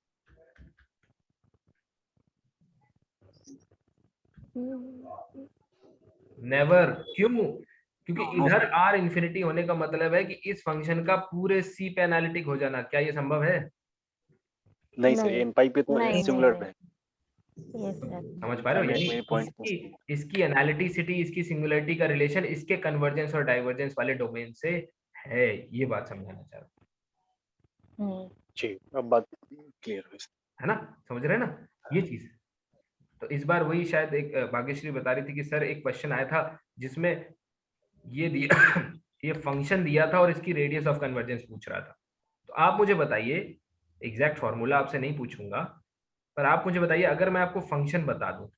A: नेवर। क्यों? क्योंकि इधर r इंफिनिटी होने का मतलब है कि इस फंक्शन का पूरे c पे एनालिटिक हो जाना, क्या ये संभव है?
D: नहीं सर, एन पाई पे तो
G: नहीं,
D: सिंगुलर
G: नहीं,
D: पे।
G: Yes sir.
A: समझ पा रहे हो?
D: मेरे
A: यानी
D: पॉइंट
A: इसकी एनालिटिसिटी, इसकी सिंगुलरिटी का रिलेशन इसके कन्वर्जेंस और डाइवर्जेंस वाले डोमेन से है, ये बात समझाना चाह रहा हूं।
D: जी, अब बात क्लियर
A: है ना? समझ रहे हैं ना ये चीज? तो इस बार वही शायद एक भाग्यश्री बता रही थी कि सर एक क्वेश्चन आया था जिसमें ये दिया ये फंक्शन दिया था और इसकी रेडियस ऑफ कन्वर्जेंस पूछ रहा था। तो आप मुझे बताइए, एग्जैक्ट फॉर्मूला आपसे नहीं पूछूंगा, पर आप मुझे बताइए, अगर मैं आपको फंक्शन बता दूं,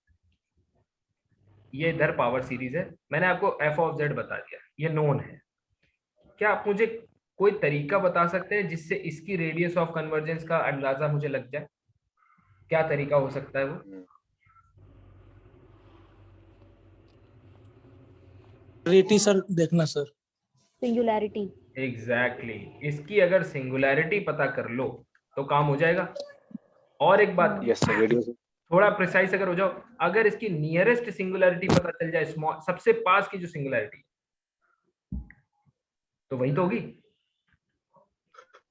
A: ये इधर पावर सीरीज है, मैंने आपको f ऑफ z बता दिया, ये नोन है, क्या आप मुझे कोई तरीका बता सकते हैं जिससे इसकी रेडियस ऑफ कन्वर्जेंस का अंदाजा मुझे लग जाए? क्या तरीका हो सकता है वो?
F: रेटी सर देखना सर।
G: सिंगुलैरिटी।
A: एग्जैक्टली, इसकी अगर सिंगुलैरिटी पता कर लो तो काम हो जाएगा। और एक बात,
D: यस सर, रेडियस
A: थोड़ा प्रिसाइज अगर हो जाओ, अगर इसकी नियरेस्ट सिंगुलैरिटी पता चल जाए, स्मॉल सबसे पास की जो सिंगुलैरिटी, तो वही तो होगी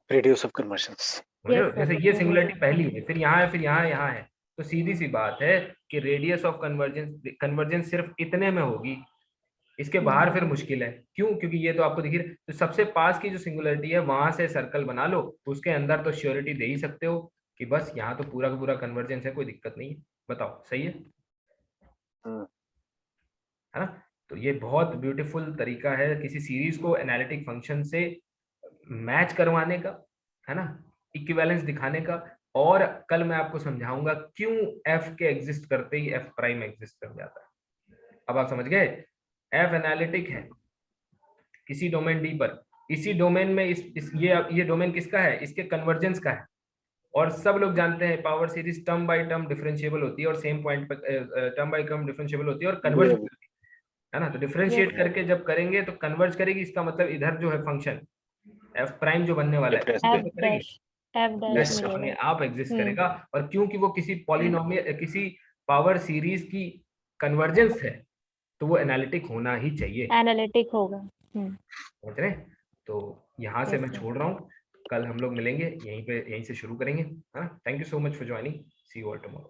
D: रेडियस ऑफ कन्वर्जेंस।
A: जैसे ये सिंगुलैरिटी पहली है, फिर यहाँ है, फिर यहाँ है, तो सीधी सी बात है कि रेडियस ऑफ कन्वर्जेंस सिर्फ इतने में होगी, इसके बाहर फिर मुश्किल है। क्यों? क्योंकि ये तो आपको दिख रही है, तो सबसे पास की जो सिंगुलरिटी है वहां से सर्कल बना लो, उसके अंदर तो श्योरिटी दे ही सकते हो कि बस यहाँ तो पूरा का पूरा कन्वर्जेंस है, कोई दिक्कत नहीं है। बताओ सही है? है ना? तो ये बहुत ब्यूटीफुल तरीका है किसी सीरीज को एनालिटिक फंक्शन से मैच करवाने का, है ना, इक्विवेलेंस दिखाने का। और कल मैं आपको समझाऊंगा क्यों एफ के एग्जिस्ट करते ही एफ प्राइम एग्जिस्ट कर जाता है। अब आप समझ गए? एफ एनालिटिक है किसी डोमेन डी पर, इसी डोमेन में ये डोमेन किसका है? इसके कन्वर्जेंस का है। और सब लोग जानते हैं power series term by term differentiable होती है, और सेम पॉइंट पर टर्म बाय टर्म डिफरेंशिएबल होती है और कन्वर्ज होती है ना। तो डिफरेंशिएट
G: Yes.
A: करके जब करेंगे तो कन्वर्ज करेगी, इसका मतलब इधर जो है फंक्शन एफ प्राइम जो बनने वाला है
D: F
A: उसको
G: F
A: तो करेगी,
G: dash F dash
A: डैश अपने
G: मिलेगा।
A: आप एग्जिस्ट
G: हम्म।
A: करेगा। और क्योंकि वो किसी पॉलिनोमियल किसी पावर सीरीज की कन्वर्जेंस है तो वो एनालिटिक होना ही चाहिए,
G: एनालिटिक होगा।
A: समझ रहे हैं? तो यहाँ से
G: Yes,
A: मैं
G: sir.
A: छोड़ रहा हूँ, कल हम लोग मिलेंगे यहीं पे, यहीं से शुरू करेंगे, है ना। Thank you so much for joining, see you all tomorrow.